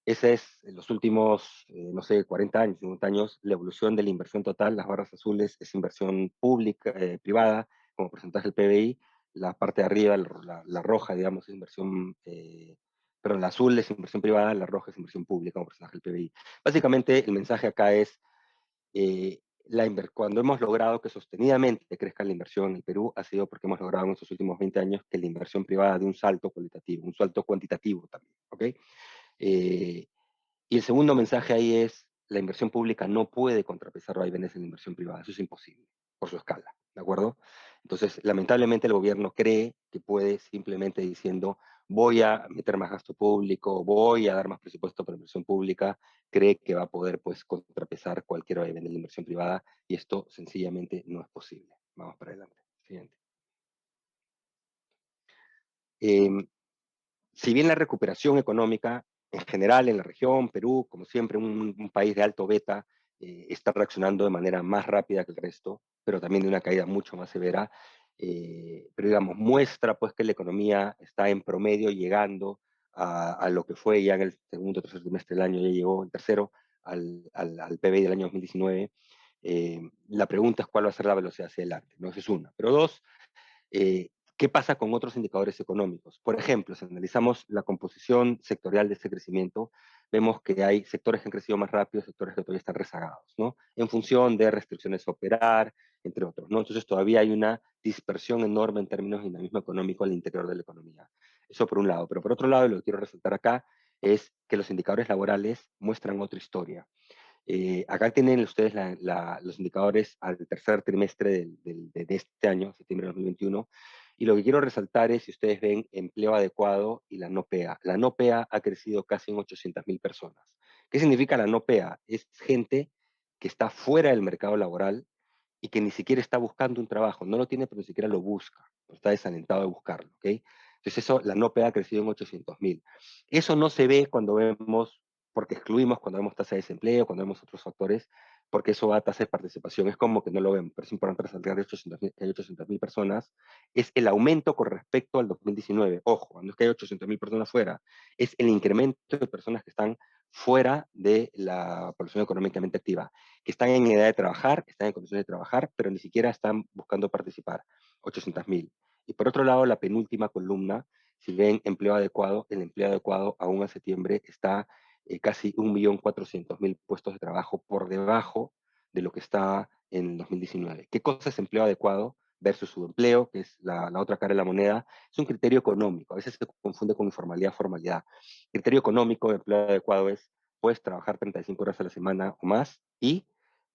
ese es en los últimos, no sé, 40 años, 50 años, la evolución de la inversión total. Las barras azules es inversión pública, privada, como porcentaje del PBI. La parte de arriba, la roja, digamos, es inversión, perdón, la azul es inversión privada, la roja es inversión pública, como porcentaje del PBI. Básicamente, el mensaje acá es, cuando hemos logrado que sostenidamente crezca la inversión en el Perú, ha sido porque hemos logrado en estos últimos 20 años que la inversión privada dé un salto cualitativo, un salto cuantitativo también, ¿ok? Eh, y el segundo mensaje ahí es, la inversión pública no puede contrapesar vaivenes en la inversión privada, eso es imposible, por su escala, ¿de acuerdo? Entonces, lamentablemente el gobierno cree que puede simplemente diciendo, voy a meter más gasto público, voy a dar más presupuesto para la inversión pública, cree que va a poder, pues, contrapesar cualquier vaivén de la inversión privada, y esto sencillamente no es posible. Vamos para adelante. Siguiente. Eh, si bien la recuperación económica en general en la región, Perú, como siempre, un país de alto beta, está reaccionando de manera más rápida que el resto, pero también de una caída mucho más severa, pero digamos, muestra pues que la economía está en promedio llegando a lo que fue ya en el segundo o tercer trimestre del año, ya llegó el tercero al PBI del año 2019. La pregunta es cuál va a ser la velocidad hacia adelante, ¿no? Esa es una. Pero dos, ¿qué pasa con otros indicadores económicos? Por ejemplo, si analizamos la composición sectorial de este crecimiento, vemos que hay sectores que han crecido más rápido, sectores que todavía están rezagados, ¿no? En función de restricciones a operar, entre otros, ¿no? Entonces todavía hay una dispersión enorme en términos de dinamismo económico al interior de la economía. Eso por un lado. Pero por otro lado, y lo que quiero resaltar acá, es que los indicadores laborales muestran otra historia. Acá tienen ustedes los indicadores al tercer trimestre de este año, septiembre de 2021, y lo que quiero resaltar es si ustedes ven empleo adecuado y la no PEA. La no PEA ha crecido casi en 800.000 personas. ¿Qué significa la no PEA? Es gente que está fuera del mercado laboral y que ni siquiera está buscando un trabajo, no lo tiene, pero ni siquiera lo busca, no está desalentado de buscarlo, ¿ok? Entonces eso, la no PEA ha crecido en 800.000. Eso no se ve cuando vemos, porque excluimos cuando vemos tasa de desempleo, cuando vemos otros factores, porque eso va a tasa de participación, es como que no lo vemos, pero es importante resaltar que hay 800.000 personas, es el aumento con respecto al 2019, ojo, no es que hay 800.000 personas fuera, es el incremento de personas que están fuera de la población económicamente activa, que están en edad de trabajar, están en condiciones de trabajar, pero ni siquiera están buscando participar, 800.000. Y por otro lado, la penúltima columna, si ven empleo adecuado, el empleo adecuado aún a septiembre está casi 1.400.000 puestos de trabajo por debajo de lo que está en 2019. ¿Qué cosa es empleo adecuado versus subempleo, que es la otra cara de la moneda? Es un criterio económico, a veces se confunde con informalidad, formalidad. Criterio económico de empleo adecuado es, puedes trabajar 35 horas a la semana o más y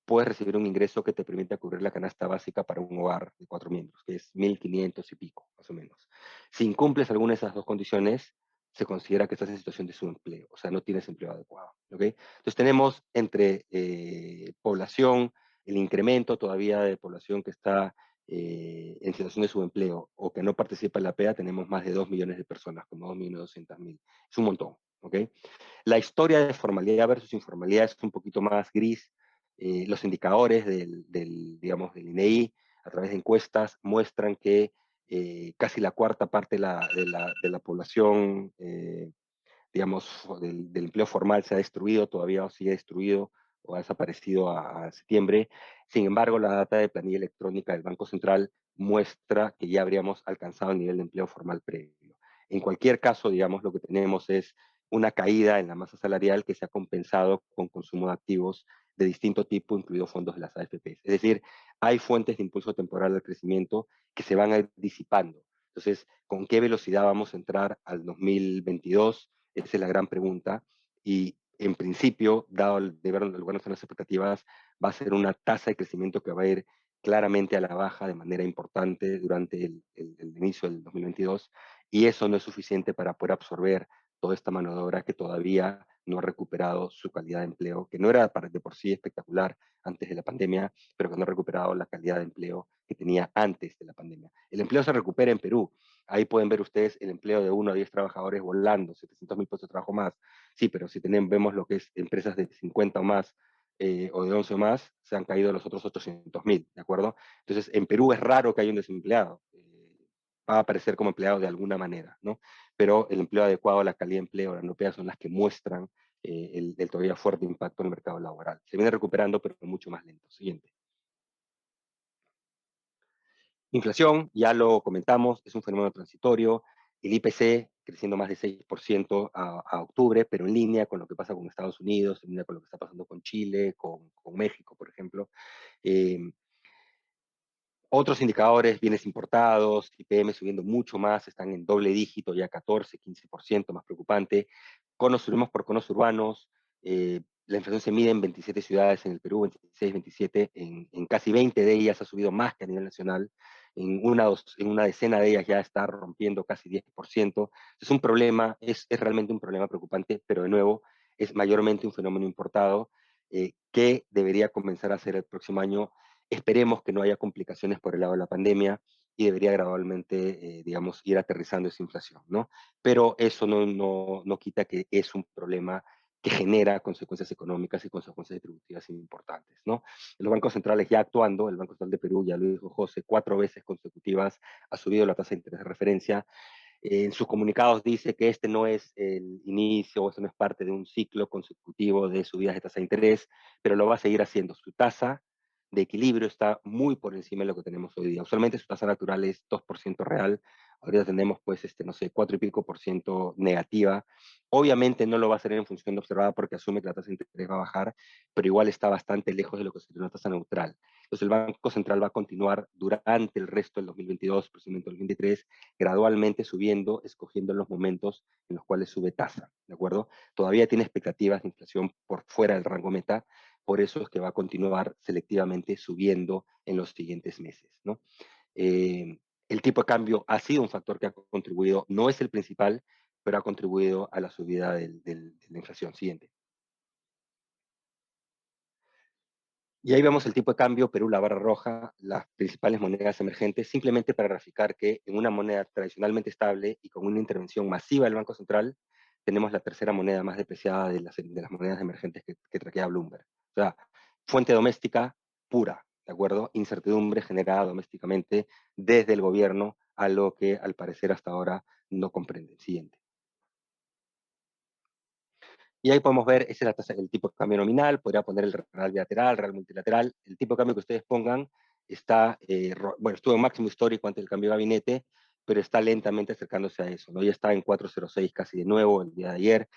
puedes recibir un ingreso que te permita cubrir la canasta básica para un hogar de 4 miembros, que es 1.500 y pico, más o menos. Si incumples alguna de esas dos condiciones, se considera que estás en situación de subempleo, o sea, no tienes empleo adecuado. ¿Ok? Entonces tenemos entre población, el incremento todavía de población que está en situación de subempleo o que no participa en la PEA, tenemos más de 2 millones de personas, como 2.200.000. Es un montón. ¿Ok? La historia de formalidad versus informalidad es un poquito más gris. Los indicadores digamos, del INEI a través de encuestas muestran que casi la cuarta parte de la población, digamos, del empleo formal se ha destruido, todavía sigue destruido o ha desaparecido a septiembre. Sin embargo, la data de planilla electrónica del Banco Central muestra que ya habríamos alcanzado el nivel de empleo formal previo. En cualquier caso, digamos, lo que tenemos es una caída en la masa salarial que se ha compensado con consumo de activos de distinto tipo, incluidos fondos de las AFP. Es decir, hay fuentes de impulso temporal al crecimiento que se van a ir disipando. Entonces, ¿con qué velocidad vamos a entrar al 2022? Esa es la gran pregunta. Y en principio, dado el lugar donde están las expectativas, va a ser una tasa de crecimiento que va a ir claramente a la baja de manera importante durante el inicio del 2022. Y eso no es suficiente para poder absorber toda esta mano de obra que todavía no ha recuperado su calidad de empleo, que no era de por sí espectacular antes de la pandemia, pero que no ha recuperado la calidad de empleo que tenía antes de la pandemia. El empleo se recupera en Perú. Ahí pueden ver ustedes el empleo de 1 a 10 trabajadores volando, 700.000 puestos de trabajo más. Sí, pero si vemos lo que es empresas de 50 o más o de 11 o más, se han caído los otros 800.000, ¿de acuerdo? Entonces, en Perú es raro que haya un desempleado. Va a aparecer como empleado de alguna manera, ¿no? Pero el empleo adecuado, la calidad de empleo, las NOPEA son las que muestran el todavía fuerte impacto en el mercado laboral. Se viene recuperando, pero mucho más lento. Siguiente. Inflación, ya lo comentamos, es un fenómeno transitorio. El IPC creciendo más de 6% a octubre, pero en línea con lo que pasa con Estados Unidos, en línea con lo que está pasando con Chile, con México, por ejemplo. Eh, Otros indicadores, bienes importados, IPM subiendo mucho más, están en doble dígito, ya 14, 15%, más preocupante. Conos subimos por conos urbanos, la inflación se mide en 27 ciudades en el Perú, 26, 27, en casi 20 de ellas ha subido más que a nivel nacional, en una decena de ellas ya está rompiendo casi 10%. Es un problema, es realmente un problema preocupante, pero de nuevo es mayormente un fenómeno importado que debería comenzar a ser el próximo año. Esperemos que no haya complicaciones por el lado de la pandemia y debería gradualmente, digamos, ir aterrizando esa inflación, ¿no? Pero eso no quita que es un problema que genera consecuencias económicas y consecuencias distributivas importantes, ¿no? Los bancos centrales ya actuando, el Banco Central de Perú, ya lo dijo José, 4 veces consecutivas ha subido la tasa de interés de referencia. En sus comunicados dice que este no es el inicio o esto no es parte de un ciclo consecutivo de subidas de tasa de interés, pero lo va a seguir haciendo. Su tasa de equilibrio está muy por encima de lo que tenemos hoy día. Usualmente su tasa natural es 2% real, ahorita tenemos pues, no sé, 4 y pico por ciento negativa. Obviamente no lo va a hacer en función de observada porque asume que la tasa de interés va a bajar, pero igual está bastante lejos de lo que sería una tasa neutral. Entonces el Banco Central va a continuar durante el resto del 2022, posiblemente el 2023, gradualmente subiendo, escogiendo los momentos en los cuales sube tasa, ¿de acuerdo? Todavía tiene expectativas de inflación por fuera del rango meta, por eso es que va a continuar selectivamente subiendo en los siguientes meses, ¿no? El tipo de cambio ha sido un factor que ha contribuido, no es el principal, pero ha contribuido a la subida de la inflación. Siguiente. Y ahí vemos el tipo de cambio, Perú, la barra roja, las principales monedas emergentes, simplemente para graficar que en una moneda tradicionalmente estable y con una intervención masiva del Banco Central, tenemos la tercera moneda más depreciada de las monedas emergentes que traquea Bloomberg. O sea, fuente doméstica pura, ¿de acuerdo? Incertidumbre generada domésticamente desde el gobierno, a lo que al parecer hasta ahora no comprenden. Siguiente. Y ahí podemos ver, ese es la tasa, el tipo de cambio nominal, podría poner el real bilateral, real multilateral, el tipo de cambio que ustedes pongan está, bueno, estuvo en máximo histórico antes del cambio de gabinete, pero está lentamente acercándose a eso, ¿no? Ya está en 4.06 casi de nuevo el día de ayer,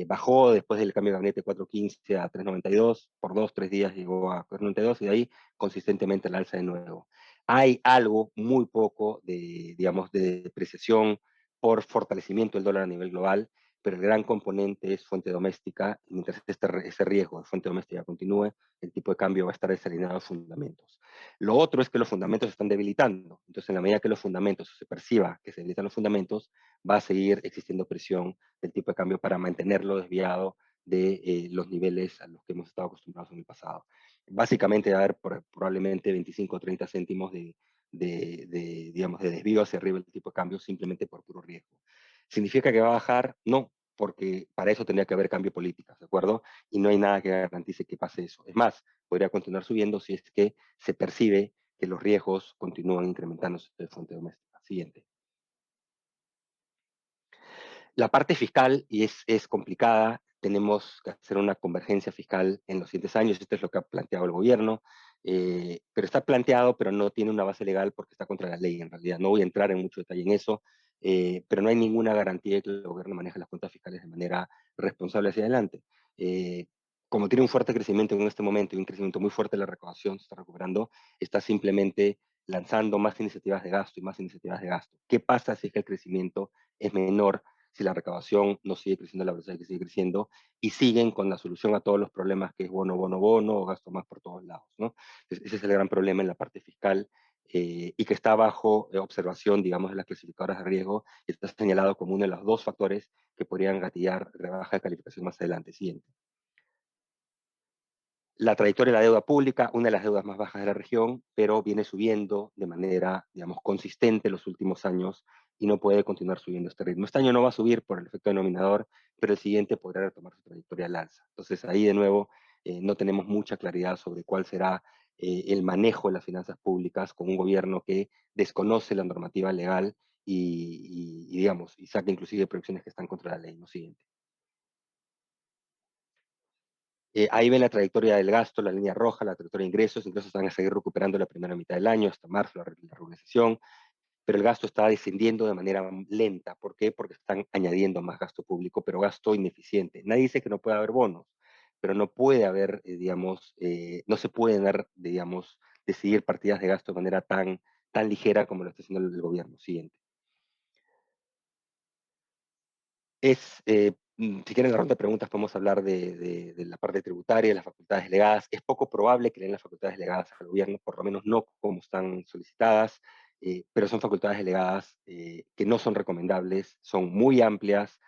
bajó después del cambio de gabinete 4.15 a 3.92, por 2, 3 días llegó a 4.92 y de ahí consistentemente al alza de nuevo. Hay algo muy poco de, digamos, de depreciación por fortalecimiento del dólar a nivel global, pero el gran componente es fuente doméstica, y mientras ese riesgo de fuente doméstica continúe, el tipo de cambio va a estar desalineado a fundamentos. Lo otro es que los fundamentos se están debilitando, entonces en la medida que los fundamentos se perciba que se debilitan los fundamentos, va a seguir existiendo presión del tipo de cambio para mantenerlo desviado de los niveles a los que hemos estado acostumbrados en el pasado. Básicamente va a haber probablemente 25 o 30 céntimos digamos, de desvío hacia arriba del tipo de cambio simplemente por puro riesgo. ¿Significa que va a bajar? No, porque para eso tendría que haber cambio político, ¿de acuerdo? Y no hay nada que garantice que pase eso. Es más, podría continuar subiendo si es que se percibe que los riesgos continúan incrementándose de fuente doméstica. Siguiente. La parte fiscal es complicada, tenemos que hacer una convergencia fiscal en los siguientes años, esto es lo que ha planteado el gobierno, pero está planteado, pero no tiene una base legal porque está contra la ley en realidad. No voy a entrar en mucho detalle en eso, pero no hay ninguna garantía de que el gobierno maneje las cuentas fiscales de manera responsable hacia adelante. Eh, Como tiene un fuerte crecimiento en este momento y un crecimiento muy fuerte de la recaudación, se está recuperando, está simplemente lanzando más iniciativas de gasto y más iniciativas de gasto. ¿Qué pasa si es que el crecimiento es menor, si la recaudación no sigue creciendo a la velocidad que sigue creciendo, y siguen con la solución a todos los problemas que es bono, bono, bono, o gasto más por todos lados, ¿no? Entonces, ese es el gran problema en la parte fiscal, y que está bajo observación, digamos, de las clasificadoras de riesgo, y está señalado como uno de los dos factores que podrían gatillar rebaja de calificación más adelante. Siguiente. La trayectoria de la deuda pública, una de las deudas más bajas de la región, pero viene subiendo de manera, digamos, consistente en los últimos años y no puede continuar subiendo este ritmo. Este año no va a subir por el efecto denominador, pero el siguiente podrá retomar su trayectoria al alza. Entonces ahí de nuevo no tenemos mucha claridad sobre cuál será el manejo de las finanzas públicas con un gobierno que desconoce la normativa legal digamos, y saca inclusive proyecciones que están contra la ley. No siguiente. Ahí ven la trayectoria del gasto, la línea roja, la trayectoria de ingresos. Ingresos van a seguir recuperando la primera mitad del año, hasta marzo, la regularización, pero el gasto está descendiendo de manera lenta. ¿Por qué? Porque están añadiendo más gasto público, pero gasto ineficiente. Nadie dice que no puede haber bonos, pero no puede haber, digamos, no se pueden dar, digamos, decidir partidas de gasto de manera tan ligera como lo está haciendo el gobierno. Siguiente. Si quieren la ronda de preguntas, podemos hablar de la parte tributaria, de las facultades delegadas. Es poco probable que den las facultades delegadas al gobierno, por lo menos no como están solicitadas, pero son facultades delegadas que no son recomendables, son muy amplias,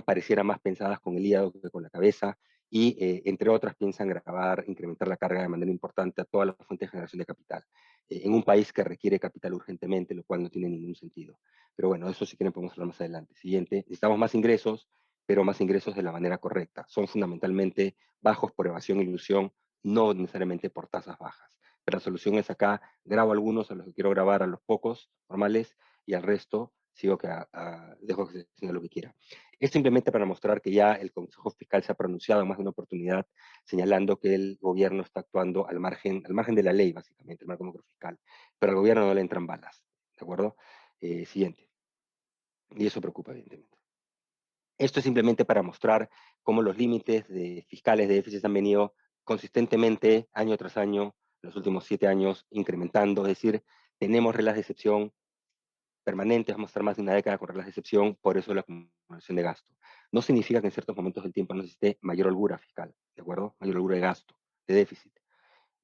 pareciera más pensadas con el hígado que con la cabeza, y entre otras piensan grabar, incrementar la carga de manera importante a todas las fuentes de generación de capital, en un país que requiere capital urgentemente, lo cual no tiene ningún sentido. Pero bueno, eso si quieren podemos hablar más adelante. Siguiente, necesitamos más ingresos, pero más ingresos de la manera correcta. Son fundamentalmente bajos por evasión e ilusión, no necesariamente por tasas bajas. Pero la solución es acá, grabo algunos a los que quiero grabar, a los pocos normales, y al resto sigo dejo que se haga lo que quiera. Es simplemente para mostrar que ya el Consejo Fiscal se ha pronunciado en más de una oportunidad, señalando que el gobierno está actuando al margen de la ley, básicamente, el marco macrofiscal. Pero al gobierno no le entran balas, ¿de acuerdo? Siguiente. Y eso preocupa, evidentemente. Esto es simplemente para mostrar cómo los límites fiscales de déficit han venido consistentemente, año tras año, los últimos 7 años, incrementando. Es decir, tenemos reglas de excepción permanentes, vamos a estar más de una década con reglas de excepción, por eso la acumulación de gasto. No significa que en ciertos momentos del tiempo no existe mayor holgura fiscal, ¿de acuerdo? Mayor holgura de gasto, de déficit.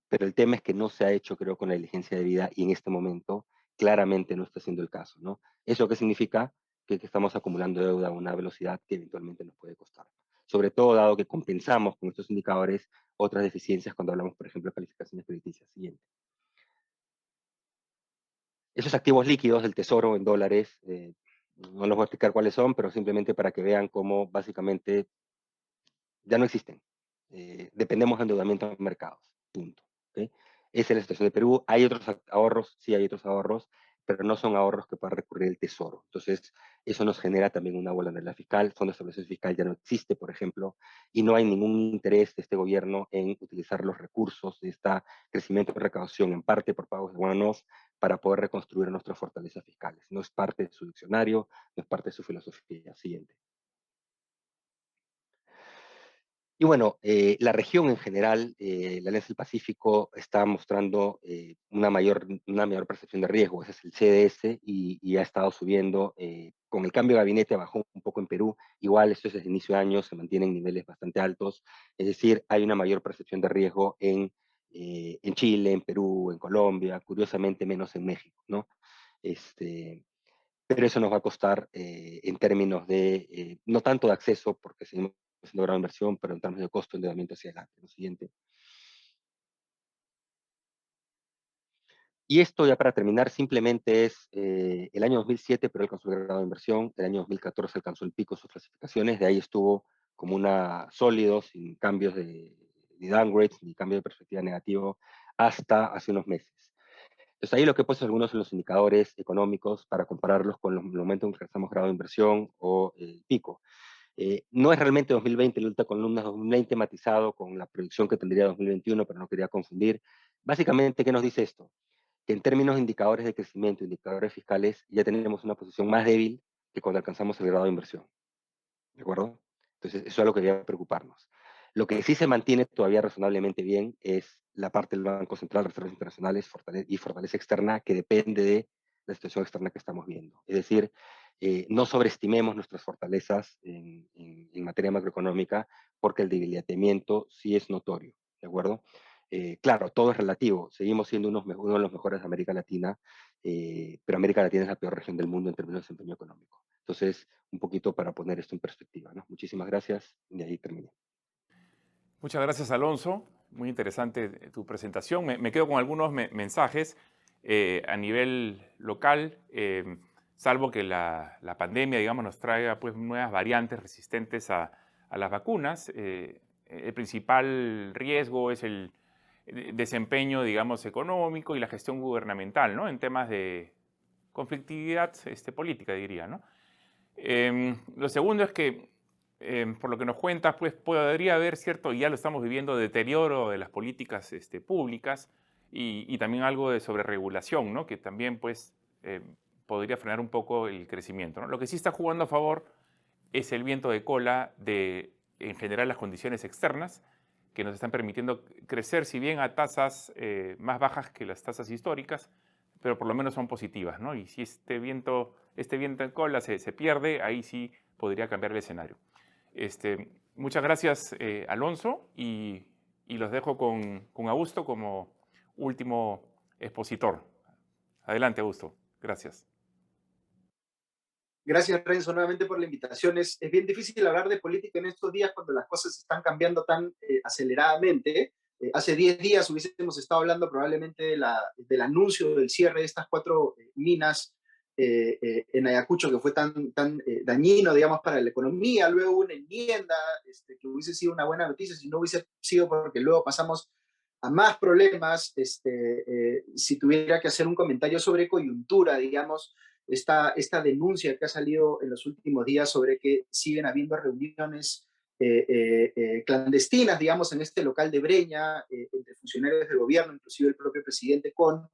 Pero el tema es que no se ha hecho, creo, con la diligencia debida y en este momento claramente no está siendo el caso, ¿no? ¿Eso qué significa? Que estamos acumulando deuda a una velocidad que eventualmente nos puede costar. Sobre todo dado que compensamos con estos indicadores otras deficiencias cuando hablamos, por ejemplo, de calificaciones crediticias. Siguiente. Esos activos líquidos del tesoro en dólares, no los voy a explicar cuáles son, pero simplemente para que vean cómo básicamente ya no existen. Dependemos de endeudamiento en mercados, punto. ¿Okay? Esa es la situación de Perú. Hay otros ahorros, sí hay otros ahorros, pero no son ahorros que puedan recurrir al tesoro. Entonces, eso nos genera también una vulnerabilidad fiscal. El Fondo de Estabilización Fiscal ya no existe, por ejemplo, y no hay ningún interés de este gobierno en utilizar los recursos de este crecimiento de recaudación, en parte por pagos de one-off, para poder reconstruir nuestras fortalezas fiscales. No es parte de su diccionario, no es parte de su filosofía. Siguiente. Y bueno, la región en general, la Alianza del Pacífico, está mostrando una mayor percepción de riesgo. Ese es el CDS y ha estado subiendo. Con el cambio de gabinete bajó un poco en Perú. Igual, esto es desde inicio de año, se mantienen niveles bastante altos. Es decir, hay una mayor percepción de riesgo en Chile, en Perú, en Colombia, curiosamente menos en México, ¿no? Pero eso nos va a costar en términos no tanto de acceso, porque seguimos haciendo gran inversión, pero en términos de costo de endeudamiento hacia adelante. Lo siguiente. Y esto ya para terminar simplemente es el año 2007, pero alcanzó el grado de inversión, el año 2014 alcanzó el pico de sus clasificaciones, de ahí estuvo como una sólido, sin cambios de downgrades, ni cambio de perspectiva negativo, hasta hace unos meses. Entonces ahí lo que he puesto algunos son los indicadores económicos para compararlos con los momentos en que estamos grado de inversión o el pico. No es realmente 2020 la última columna, es 2020 matizado con la proyección que tendría 2021, pero no quería confundir. Básicamente, ¿qué nos dice esto? Que en términos de indicadores de crecimiento, indicadores fiscales, ya tenemos una posición más débil que cuando alcanzamos el grado de inversión. ¿De acuerdo? Entonces, eso es lo que debe preocuparnos. Lo que sí se mantiene todavía razonablemente bien es la parte del Banco Central, reservas internacionales y fortaleza externa que depende de la situación externa que estamos viendo. Es decir, no sobreestimemos nuestras fortalezas en materia macroeconómica porque el debilitamiento sí es notorio. ¿De acuerdo? Claro, todo es relativo. Seguimos siendo uno de los mejores de América Latina, pero América Latina es la peor región del mundo en términos de desempeño económico. Entonces, un poquito para poner esto en perspectiva, ¿no? Muchísimas gracias y ahí terminé. Muchas gracias, Alonso. Muy interesante tu presentación. Me quedo con algunos mensajes a nivel local, salvo que la pandemia, digamos, nos traiga pues, nuevas variantes resistentes a las vacunas. El principal riesgo es el desempeño, digamos, económico y la gestión gubernamental, ¿no? En temas de conflictividad política, diría, ¿no? Lo segundo es que, por lo que nos cuentas, pues podría haber cierto, y ya lo estamos viviendo, deterioro de las políticas públicas y también algo de sobreregulación, ¿no? Que también pues, podría frenar un poco el crecimiento, ¿no? Lo que sí está jugando a favor es el viento de cola de, en general, las condiciones externas que nos están permitiendo crecer, si bien a tasas más bajas que las tasas históricas, pero por lo menos son positivas, ¿no? Y si este viento en cola se pierde, ahí sí podría cambiar el escenario. Muchas gracias, Alonso, y los dejo con Augusto como último expositor. Adelante, Augusto. Gracias. Gracias, Renzo, nuevamente por la invitación. Es bien difícil hablar de política en estos días cuando las cosas están cambiando tan aceleradamente. Hace 10 días hubiésemos estado hablando probablemente del anuncio del cierre de estas 4 minas en Ayacucho, que fue tan dañino, digamos, para la economía. Luego hubo una enmienda que hubiese sido una buena noticia si no hubiese sido porque luego pasamos a más problemas. Si tuviera que hacer un comentario sobre coyuntura, digamos, esta denuncia que ha salido en los últimos días sobre que siguen habiendo reuniones clandestinas, digamos, en este local de Breña, entre funcionarios del gobierno, inclusive el propio presidente, con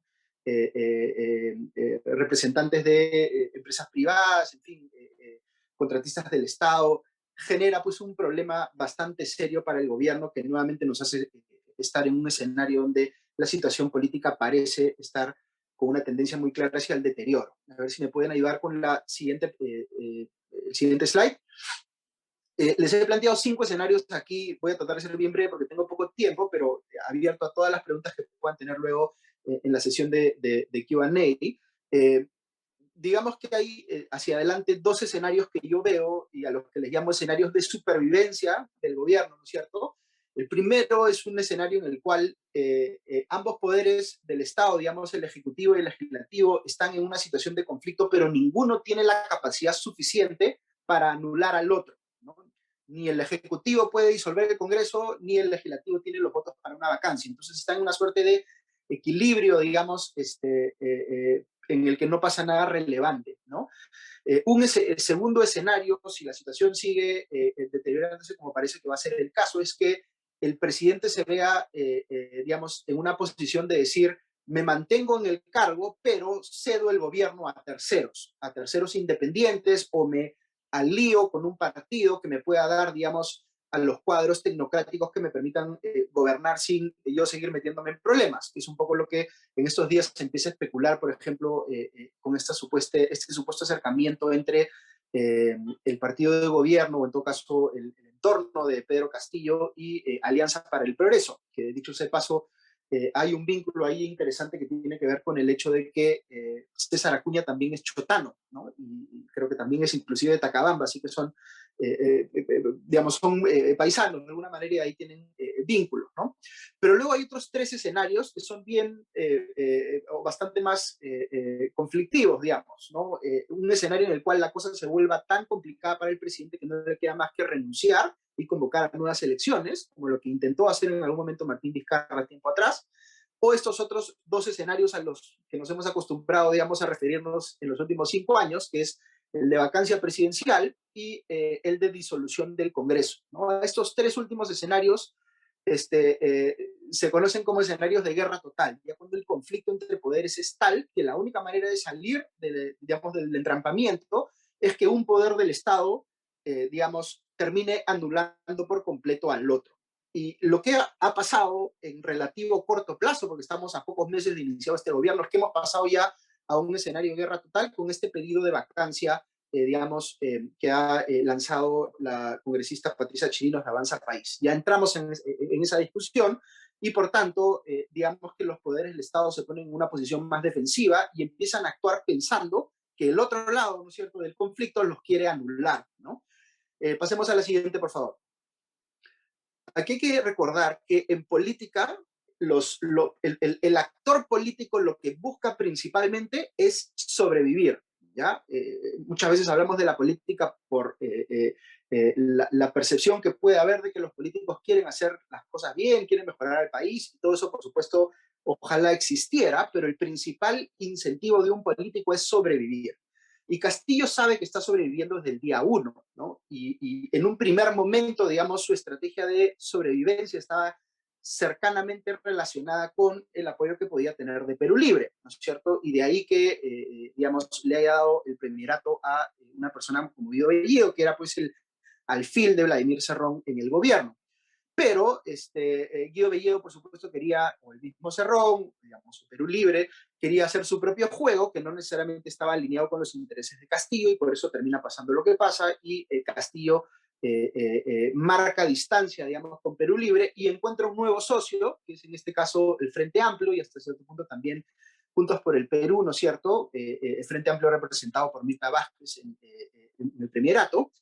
representantes de empresas privadas, en fin, contratistas del Estado, genera pues un problema bastante serio para el gobierno que nuevamente nos hace estar en un escenario donde la situación política parece estar con una tendencia muy clara hacia el deterioro. A ver si me pueden ayudar con el siguiente slide. Les he planteado 5 escenarios aquí, voy a tratar de ser bien breve porque tengo poco tiempo, pero abierto a todas las preguntas que puedan tener luego en la sesión de Q&A. Digamos que hay hacia adelante 2 escenarios que yo veo y a los que les llamo escenarios de supervivencia del gobierno, ¿no es cierto? El primero es un escenario en el cual ambos poderes del Estado, digamos el Ejecutivo y el Legislativo, están en una situación de conflicto, pero ninguno tiene la capacidad suficiente para anular al otro, ¿no? Ni el Ejecutivo puede disolver el Congreso, ni el Legislativo tiene los votos para una vacancia. Entonces están en una suerte de equilibrio, digamos, en el que no pasa nada relevante, ¿no? El segundo escenario, si la situación sigue deteriorándose como parece que va a ser el caso, es que el presidente se vea, digamos, en una posición de decir, me mantengo en el cargo, pero cedo el gobierno a terceros independientes, o me alío con un partido que me pueda dar, digamos, a los cuadros tecnocráticos que me permitan gobernar sin yo seguir metiéndome en problemas, que es un poco lo que en estos días se empieza a especular, por ejemplo, con este supuesto acercamiento entre el partido de gobierno, o en todo caso el entorno de Pedro Castillo y Alianza para el Progreso, que dicho sea de paso, hay un vínculo ahí interesante que tiene que ver con el hecho de que César Acuña también es chotano, ¿no? Y creo que también es inclusive de Tacabamba, así que son, digamos, son paisanos, de alguna manera ahí tienen vínculos, ¿no? Pero luego hay otros 3 escenarios que son bien o bastante más conflictivos, digamos, ¿no? Un escenario en el cual la cosa se vuelva tan complicada para el presidente que no le queda más que renunciar y convocar a nuevas elecciones, como lo que intentó hacer en algún momento Martín Vizcarra tiempo atrás, o estos otros dos escenarios a los que nos hemos acostumbrado, digamos, a referirnos en los últimos 5 años, que es el de vacancia presidencial y el de disolución del Congreso, ¿no? Estos tres últimos escenarios se conocen como escenarios de guerra total, ya cuando el conflicto entre poderes es tal que la única manera de salir digamos, del entrampamiento es que un poder del Estado, digamos, termine anulando por completo al otro. Y lo que ha pasado en relativo corto plazo, porque estamos a pocos meses de iniciado este gobierno, es que hemos pasado ya a un escenario de guerra total con este pedido de vacancia, digamos, que ha lanzado la congresista Patricia Chirinos de Avanza País. Ya entramos en esa discusión y, por tanto, digamos que los poderes del Estado se ponen en una posición más defensiva y empiezan a actuar pensando que el otro lado, ¿no es cierto?, del conflicto los quiere anular, ¿no? Pasemos a la siguiente, por favor. Aquí hay que recordar que en política el actor político lo que busca principalmente es sobrevivir, ¿ya? Muchas veces hablamos de la política por la percepción que puede haber de que los políticos quieren hacer las cosas bien, quieren mejorar al país, y todo eso, por supuesto, ojalá existiera, pero el principal incentivo de un político es sobrevivir. Y Castillo sabe que está sobreviviendo desde el día uno, ¿no? Y en un primer momento, digamos, su estrategia de sobrevivencia estaba cercanamente relacionada con el apoyo que podía tener de Perú Libre, ¿no es cierto? Y de ahí que, digamos, le haya dado el premierato a una persona como Guido Bellido, que era pues el alfil de Vladimir Cerrón en el gobierno. Pero Guido Bellido, por supuesto, quería, o el mismo Cerrón, digamos, Perú Libre, quería hacer su propio juego, que no necesariamente estaba alineado con los intereses de Castillo, y por eso termina pasando lo que pasa, y Castillo marca distancia, digamos, con Perú Libre, y encuentra un nuevo socio, que es en este caso el Frente Amplio, y hasta cierto punto también Juntos por el Perú, ¿no es cierto? El Frente Amplio representado por Mirta Vázquez en el Premierato.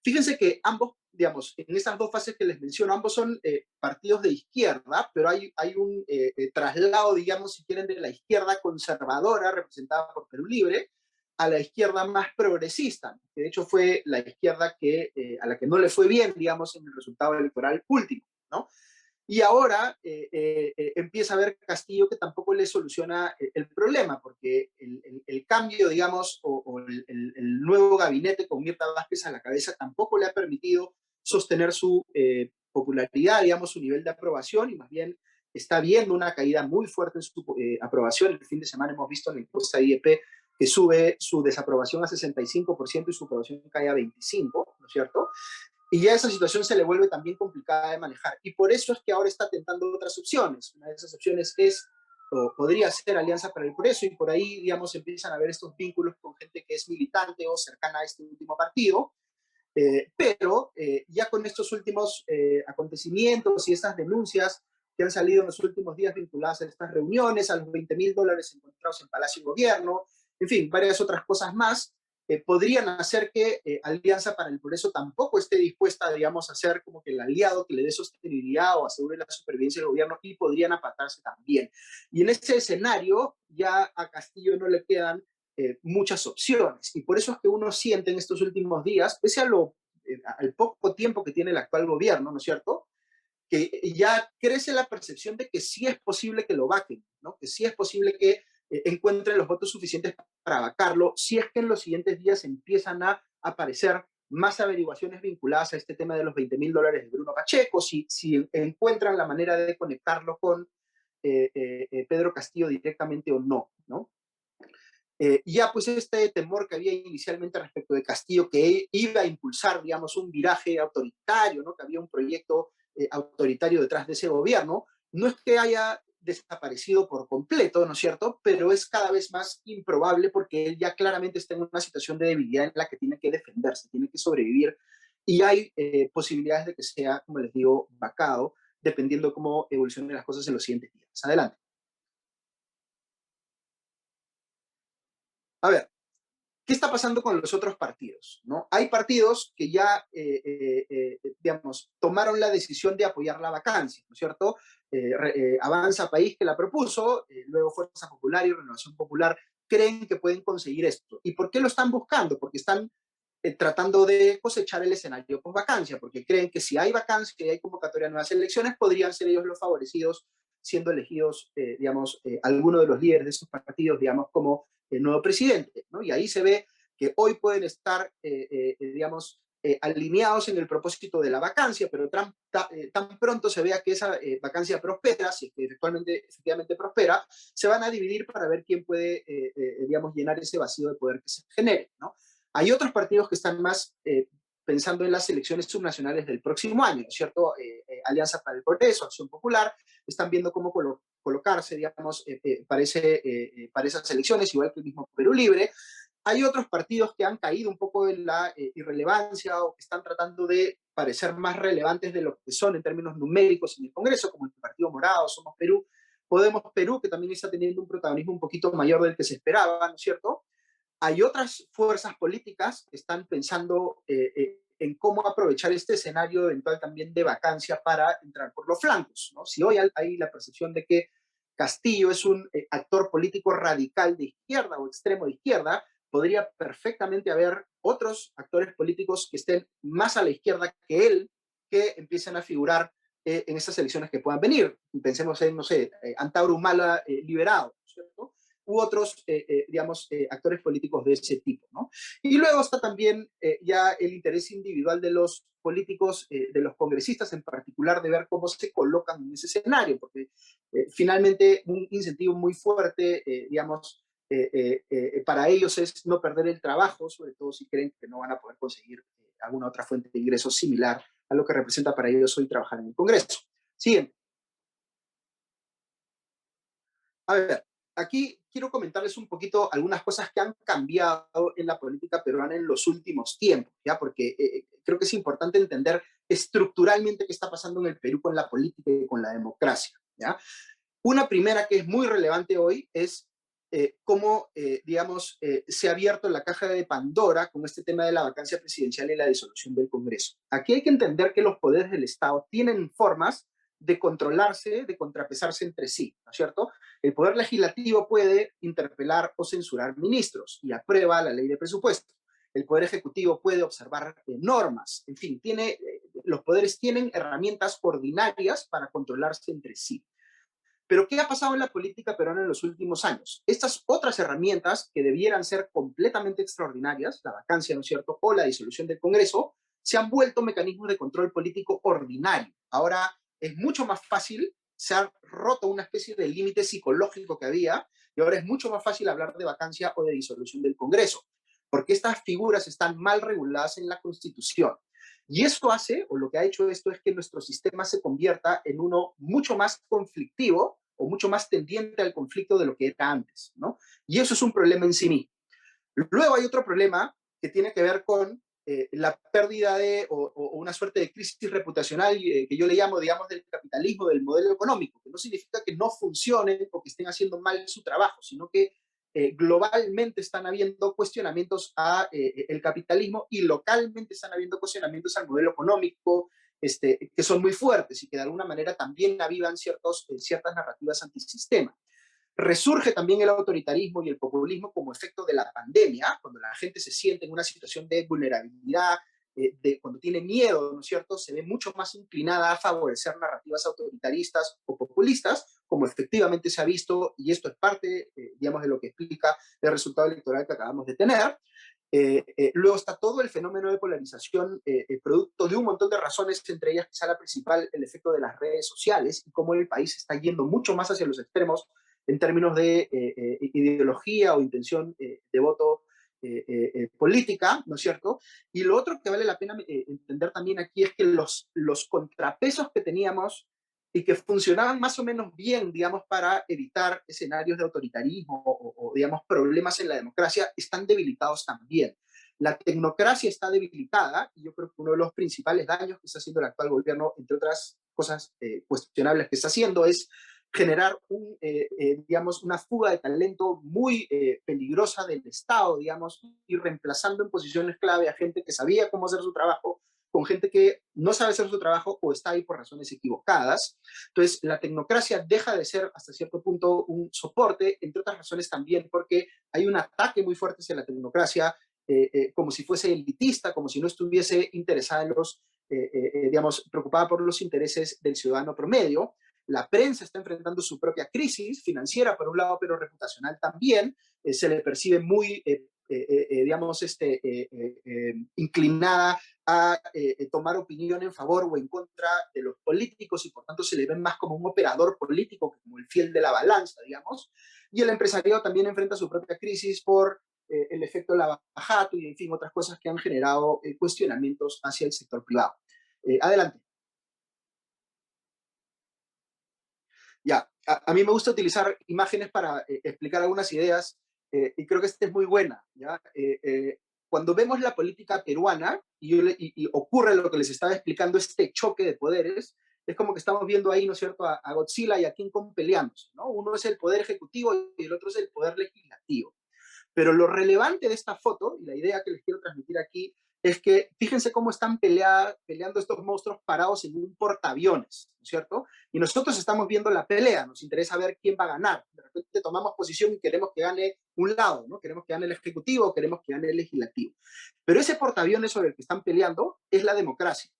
Fíjense que ambos, digamos, en estas dos fases que les menciono, ambos son partidos de izquierda, pero hay un traslado, digamos, si quieren, de la izquierda conservadora, representada por Perú Libre, a la izquierda más progresista, que de hecho fue la izquierda a la que no le fue bien, digamos, en el resultado electoral último, ¿no? Y ahora empieza a ver Castillo que tampoco le soluciona el problema, porque el cambio, digamos, o el nuevo gabinete con Mirta Vázquez a la cabeza tampoco le ha permitido sostener su popularidad, digamos, su nivel de aprobación, y más bien está viendo una caída muy fuerte en su aprobación. El fin de semana hemos visto en la encuesta IEP que sube su desaprobación a 65% y su aprobación cae a 25%, ¿no es cierto? Y ya esa situación se le vuelve también complicada de manejar. Y por eso es que ahora está tentando otras opciones. Una de esas opciones es, o podría ser Alianza para el Progreso, y por ahí, digamos, empiezan a haber estos vínculos con gente que es militante o cercana a este último partido. Pero ya con estos últimos acontecimientos y estas denuncias que han salido en los últimos días vinculadas a estas reuniones, a los $20,000 encontrados en Palacio y Gobierno, en fin, varias otras cosas más, podrían hacer que Alianza para el Progreso tampoco esté dispuesta, digamos, a ser como que el aliado que le dé sostenibilidad o asegure la supervivencia del gobierno, y podrían apartarse también. Y en ese escenario ya a Castillo no le quedan muchas opciones. Y por eso es que uno siente en estos últimos días, pese al poco tiempo que tiene el actual gobierno, ¿no es cierto?, que ya crece la percepción de que sí es posible que lo vaquen, ¿no? Que sí es posible que encuentren los votos suficientes para vacarlo, si es que en los siguientes días empiezan a aparecer más averiguaciones vinculadas a este tema de los $20,000 de Bruno Pacheco, si encuentran la manera de conectarlo con Pedro Castillo directamente o no, ¿no? Ya pues este temor que había inicialmente respecto de Castillo, que iba a impulsar, digamos, un viraje autoritario, ¿no? Que había un proyecto autoritario detrás de ese gobierno, no es que haya desaparecido por completo, ¿no es cierto? Pero es cada vez más improbable, porque él ya claramente está en una situación de debilidad en la que tiene que defenderse, tiene que sobrevivir, y hay posibilidades de que sea, como les digo, vacado, dependiendo cómo evolucionen las cosas en los siguientes días. Adelante. A ver, ¿qué está pasando con los otros partidos? ¿No? Hay partidos que ya, digamos, tomaron la decisión de apoyar la vacancia, ¿no es cierto? Avanza País, que la propuso, luego Fuerza Popular y Renovación Popular creen que pueden conseguir esto. ¿Y por qué lo están buscando? Porque están tratando de cosechar el escenario post vacancia, porque creen que si hay vacancia, que hay convocatoria a nuevas elecciones, podrían ser ellos los favorecidos siendo elegidos, algunos de los líderes de esos partidos, digamos, como el nuevo presidente, ¿no? Y ahí se ve que hoy pueden estar, alineados en el propósito de la vacancia, pero tan pronto se vea que esa vacancia prospera, si es que efectivamente prospera, se van a dividir para ver quién puede, llenar ese vacío de poder que se genere, ¿no? Hay otros partidos que están más pensando en las elecciones subnacionales del próximo año, ¿no es cierto? Alianza para el Progreso, Acción Popular, están viendo cómo colocarse, digamos, para esas elecciones, igual que el mismo Perú Libre. Hay otros partidos que han caído un poco en la irrelevancia o que están tratando de parecer más relevantes de lo que son en términos numéricos en el Congreso, como el Partido Morado, Somos Perú, Podemos Perú, que también está teniendo un protagonismo un poquito mayor del que se esperaba, ¿no es cierto? Hay otras fuerzas políticas que están pensando en cómo aprovechar este escenario eventual también de vacancia para entrar por los flancos, ¿no? Si hoy hay la percepción de que Castillo es un actor político radical de izquierda o extremo de izquierda, podría perfectamente haber otros actores políticos que estén más a la izquierda que él, que empiecen a figurar en esas elecciones que puedan venir. Pensemos en, no sé, Antauro Humala liberado, ¿cierto? U otros, actores políticos de ese tipo, ¿no? Y luego está también ya el interés individual de los políticos, de los congresistas en particular, de ver cómo se colocan en ese escenario, porque finalmente un incentivo muy fuerte, para ellos es no perder el trabajo, sobre todo si creen que no van a poder conseguir alguna otra fuente de ingresos similar a lo que representa para ellos hoy trabajar en el Congreso. Siguiente. A ver, aquí quiero comentarles un poquito algunas cosas que han cambiado en la política peruana en los últimos tiempos, ¿ya? Porque creo que es importante entender estructuralmente qué está pasando en el Perú con la política y con la democracia, ¿ya? Una primera que es muy relevante hoy es cómo, se ha abierto la caja de Pandora con este tema de la vacancia presidencial y la disolución del Congreso. Aquí hay que entender que los poderes del Estado tienen formas de controlarse, de contrapesarse entre sí, ¿no es cierto? El Poder Legislativo puede interpelar o censurar ministros y aprueba la ley de presupuesto. El Poder Ejecutivo puede observar normas. En fin, los poderes tienen herramientas ordinarias para controlarse entre sí. Pero ¿qué ha pasado en la política peruana en los últimos años? Estas otras herramientas que debieran ser completamente extraordinarias, la vacancia, ¿no es cierto?, o la disolución del Congreso, se han vuelto mecanismos de control político ordinario. Ahora es mucho más fácil, se ha roto una especie de límite psicológico que había, y ahora es mucho más fácil hablar de vacancia o de disolución del Congreso, porque estas figuras están mal reguladas en la Constitución. Y esto hace, o lo que ha hecho esto, es que nuestro sistema se convierta en uno mucho más conflictivo o mucho más tendiente al conflicto de lo que era antes, ¿no? Y eso es un problema en sí mismo. Luego hay otro problema que tiene que ver con la pérdida o una suerte de crisis reputacional que yo le llamo, digamos, del capitalismo, del modelo económico, que no significa que no funcionen o que estén haciendo mal su trabajo, sino que globalmente están habiendo cuestionamientos a el capitalismo y localmente están habiendo cuestionamientos al modelo económico, que son muy fuertes y que de alguna manera también avivan ciertas narrativas antisistema. Resurge también el autoritarismo y el populismo como efecto de la pandemia, cuando la gente se siente en una situación de vulnerabilidad, cuando tiene miedo, ¿no es cierto?, se ve mucho más inclinada a favorecer narrativas autoritaristas o populistas, como efectivamente se ha visto, y esto es parte, de lo que explica el resultado electoral que acabamos de tener. Luego está todo el fenómeno de polarización, producto de un montón de razones, entre ellas quizá la principal, el efecto de las redes sociales y cómo el país está yendo mucho más hacia los extremos en términos de ideología o intención de voto política, ¿no es cierto? Y lo otro que vale la pena entender también aquí es que los contrapesos que teníamos y que funcionaban más o menos bien, digamos, para evitar escenarios de autoritarismo digamos, problemas en la democracia, están debilitados también. La tecnocracia está debilitada y yo creo que uno de los principales daños que está haciendo el actual gobierno, entre otras cosas cuestionables que está haciendo, es generar una fuga de talento muy peligrosa del Estado, digamos, y reemplazando en posiciones clave a gente que sabía cómo hacer su trabajo con gente que no sabe hacer su trabajo o está ahí por razones equivocadas. Entonces, la tecnocracia deja de ser hasta cierto punto un soporte, entre otras razones también porque hay un ataque muy fuerte hacia la tecnocracia, como si fuese elitista, como si no estuviese interesada en preocupada por los intereses del ciudadano promedio. la prensa está enfrentando su propia crisis financiera, por un lado, pero reputacional también. Se le percibe muy, digamos, inclinada a tomar opinión en favor o en contra de los políticos y por tanto se le ve más como un operador político que como el fiel de la balanza, digamos. Y el empresariado también enfrenta su propia crisis por el efecto lavajato y, en fin, otras cosas que han generado cuestionamientos hacia el sector privado. Adelante. Ya, a mí me gusta utilizar imágenes para explicar algunas ideas y creo que esta es muy buena. ¿Ya? Cuando vemos la política peruana y ocurre lo que les estaba explicando, este choque de poderes, es como que estamos viendo ahí, ¿no es cierto?, a Godzilla y a King Kong peleándose, ¿no? Uno es el poder ejecutivo y el otro es el poder legislativo. Pero lo relevante de esta foto, y la idea que les quiero transmitir aquí, es que fíjense cómo están peleando estos monstruos parados en un portaaviones, ¿no es cierto? Y nosotros estamos viendo la pelea, nos interesa ver quién va a ganar. De repente tomamos posición y queremos que gane un lado, ¿no? Queremos que gane el Ejecutivo, queremos que gane el Legislativo. Pero ese portaaviones sobre el que están peleando es la democracia.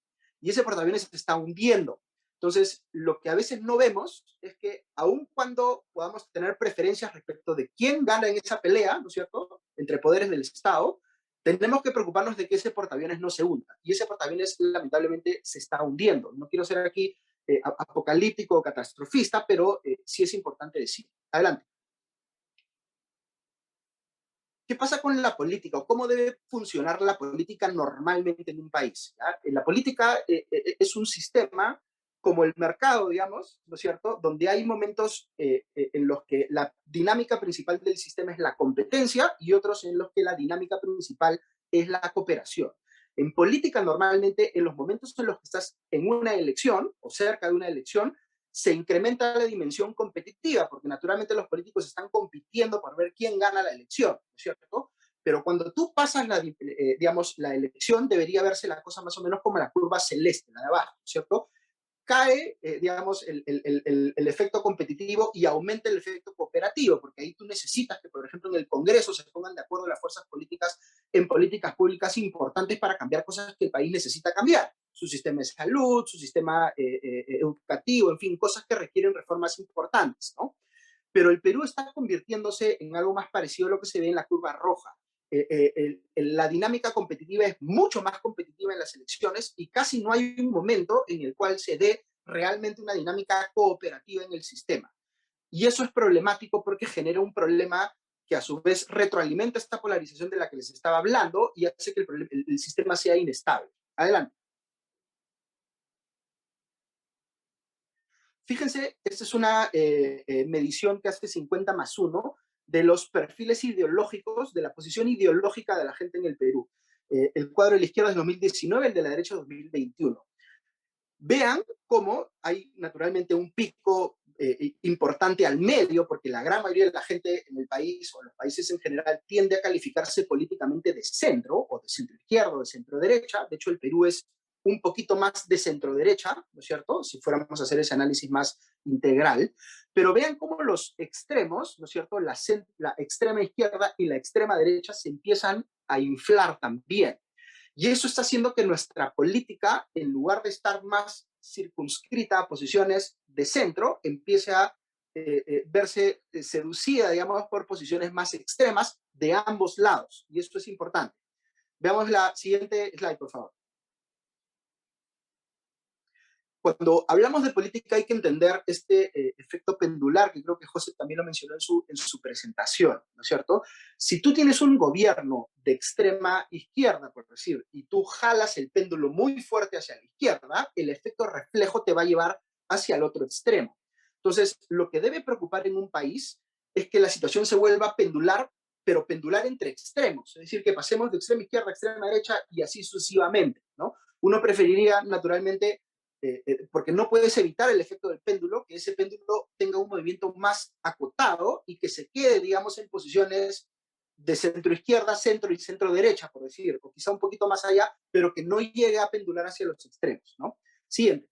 Y ese portaaviones se está hundiendo. Entonces, lo que a veces no vemos es que aun cuando podamos tener preferencias respecto de quién gana en esa pelea, ¿no es cierto?, entre poderes del Estado, tenemos que preocuparnos de que ese portaaviones no se hunda. Y ese portaaviones lamentablemente se está hundiendo. No quiero ser aquí apocalíptico o catastrofista, pero sí es importante decir. Adelante. ¿Qué pasa con la política o cómo debe funcionar la política normalmente en un país? ¿Ya? La política es un sistema como el mercado, digamos, ¿no es cierto?, donde hay momentos en los que la dinámica principal del sistema es la competencia y otros en los que la dinámica principal es la cooperación. En política, normalmente, en los momentos en los que estás en una elección o cerca de una elección, se incrementa la dimensión competitiva, porque naturalmente los políticos están compitiendo por ver quién gana la elección, ¿no es cierto? Pero cuando tú pasas digamos, la elección, debería verse la cosa más o menos como la curva celeste, la de abajo, ¿no es cierto? Cae, digamos, el efecto competitivo y aumenta el efecto cooperativo, porque ahí tú necesitas que, por ejemplo, en el Congreso se pongan de acuerdo las fuerzas políticas en políticas públicas importantes para cambiar cosas que el país necesita cambiar. Su sistema de salud, su sistema educativo, en fin, cosas que requieren reformas importantes, ¿no? Pero el Perú está convirtiéndose en algo más parecido a lo que se ve en la curva roja. La dinámica competitiva es mucho más competitiva en las elecciones y casi no hay un momento en el cual se dé realmente una dinámica cooperativa en el sistema. Y eso es problemático porque genera un problema que a su vez retroalimenta esta polarización de la que les estaba hablando y hace que el sistema sea inestable. Adelante. Fíjense, esta es una medición que hace 50+1 de los perfiles ideológicos, de la posición ideológica de la gente en el Perú. El cuadro de la izquierda es 2019, el de la derecha 2021. Vean cómo hay naturalmente un pico importante al medio, porque la gran mayoría de la gente en el país o en los países en general tiende a calificarse políticamente de centro o de centro izquierda o de centro derecha. De hecho, el Perú es un poquito más de centro derecha, ¿no es cierto?, si fuéramos a hacer ese análisis más integral, pero vean cómo los extremos, ¿no es cierto?, la extrema izquierda y la extrema derecha se empiezan a inflar también. Y eso está haciendo que nuestra política, en lugar de estar más circunscrita a posiciones de centro, empiece a verse seducida, digamos, por posiciones más extremas de ambos lados. Y esto es importante. Veamos la siguiente slide, por favor. Cuando hablamos de política hay que entender este efecto pendular, que creo que José también lo mencionó en su presentación, ¿no es cierto? Si tú tienes un gobierno de extrema izquierda, por decir, y tú jalas el péndulo muy fuerte hacia la izquierda, el efecto reflejo te va a llevar hacia el otro extremo. Entonces, lo que debe preocupar en un país es que la situación se vuelva pendular, pero pendular entre extremos, es decir, que pasemos de extrema izquierda a extrema derecha y así sucesivamente, ¿no? Uno preferiría, naturalmente, porque no puedes evitar el efecto del péndulo, que ese péndulo tenga un movimiento más acotado y que se quede, digamos, en posiciones de centro izquierda, centro y centro derecha, por decir, o quizá un poquito más allá, pero que no llegue a pendular hacia los extremos, ¿no? Siguiente.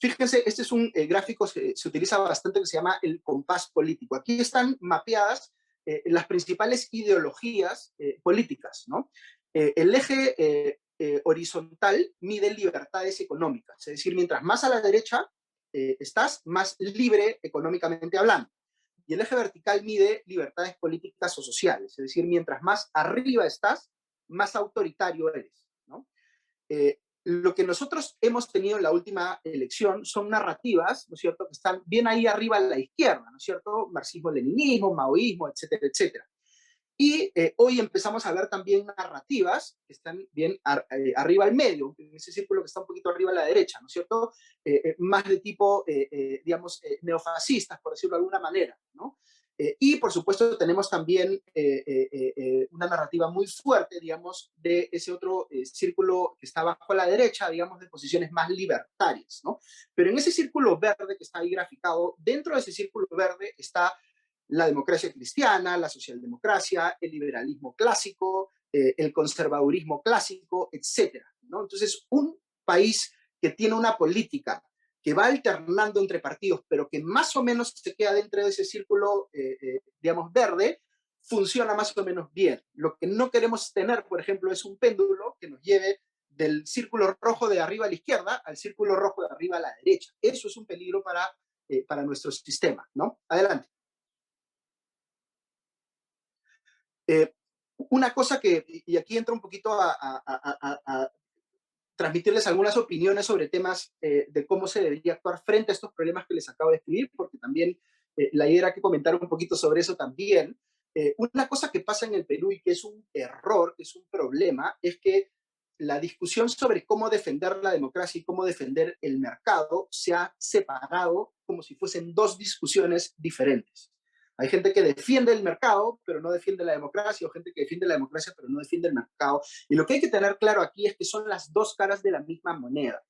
Fíjense, este es un gráfico que se utiliza bastante que se llama el compás político. Aquí están mapeadas las principales ideologías políticas, ¿no? El eje horizontal mide libertades económicas, es decir, mientras más a la derecha estás, más libre económicamente hablando. Y el eje vertical mide libertades políticas o sociales, es decir, mientras más arriba estás, más autoritario eres, ¿no? Lo que nosotros hemos tenido en la última elección son narrativas, ¿no es cierto?, que están bien ahí arriba a la izquierda, ¿no es cierto?, marxismo-leninismo, maoísmo, etcétera, etcétera. Y hoy empezamos a ver también narrativas que están bien arriba al medio, en ese círculo que está un poquito arriba a la derecha, ¿no es cierto? Más de tipo, digamos, neofascistas, por decirlo de alguna manera, ¿no? Y por supuesto tenemos también una narrativa muy fuerte, digamos, de ese otro círculo que está abajo a la derecha, digamos, de posiciones más libertarias, ¿no? Pero en ese círculo verde que está ahí graficado, dentro de ese círculo verde está la democracia cristiana, la socialdemocracia, el liberalismo clásico, el conservadurismo clásico, etcétera, ¿no? Entonces, un país que tiene una política que va alternando entre partidos, pero que más o menos se queda dentro de ese círculo, digamos, verde, funciona más o menos bien. Lo que no queremos tener, por ejemplo, es un péndulo que nos lleve del círculo rojo de arriba a la izquierda al círculo rojo de arriba a la derecha. Eso es un peligro para nuestro sistema, ¿no? Adelante. Eh, una cosa que, y aquí entra un poquito a transmitirles algunas opiniones sobre temas de cómo se debería actuar frente a estos problemas que les acabo de escribir, porque también la idea era que comentar un poquito sobre eso también. Una cosa que pasa en el Perú y que es un error, que es un problema, es que la discusión sobre cómo defender la democracia y cómo defender el mercado se ha separado como si fuesen dos discusiones diferentes. Hay gente que defiende el mercado, pero no defiende la democracia, o gente que defiende la democracia, pero no defiende el mercado. Y lo que hay que tener claro aquí es que son las dos caras de la misma moneda.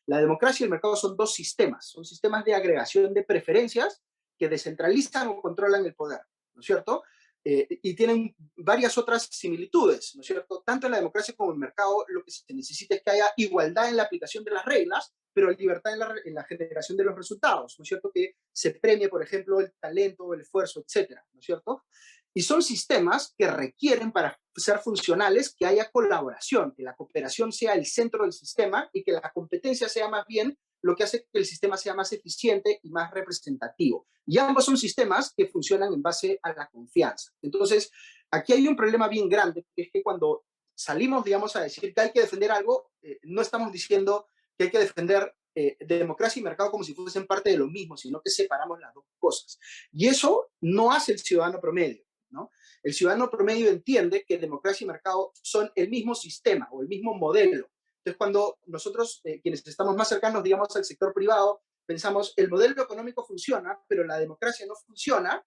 La democracia y el mercado son dos sistemas, son sistemas de agregación de preferencias que descentralizan o controlan el poder, ¿no es cierto? Y tienen varias otras similitudes, ¿no es cierto? Tanto en la democracia como en el mercado, lo que se necesita es que haya igualdad en la aplicación de las reglas, pero libertad en la generación de los resultados, ¿no es cierto? Que se premie, por ejemplo, el talento, el esfuerzo, etcétera, ¿no es cierto? Y son sistemas que requieren, para ser funcionales, que haya colaboración, que la cooperación sea el centro del sistema y que la competencia sea más bien lo que hace que el sistema sea más eficiente y más representativo. Y ambos son sistemas que funcionan en base a la confianza. Entonces, aquí hay un problema bien grande, que es que cuando salimos, digamos, a decir que hay que defender algo, no estamos diciendo que hay que defender democracia y mercado como si fuesen parte de lo mismo, sino que separamos las dos cosas. Y eso no hace el ciudadano promedio, ¿no? El ciudadano promedio entiende que democracia y mercado son el mismo sistema o el mismo modelo. Entonces, cuando nosotros, quienes estamos más cercanos, digamos, al sector privado, pensamos, el modelo económico funciona, pero la democracia no funciona,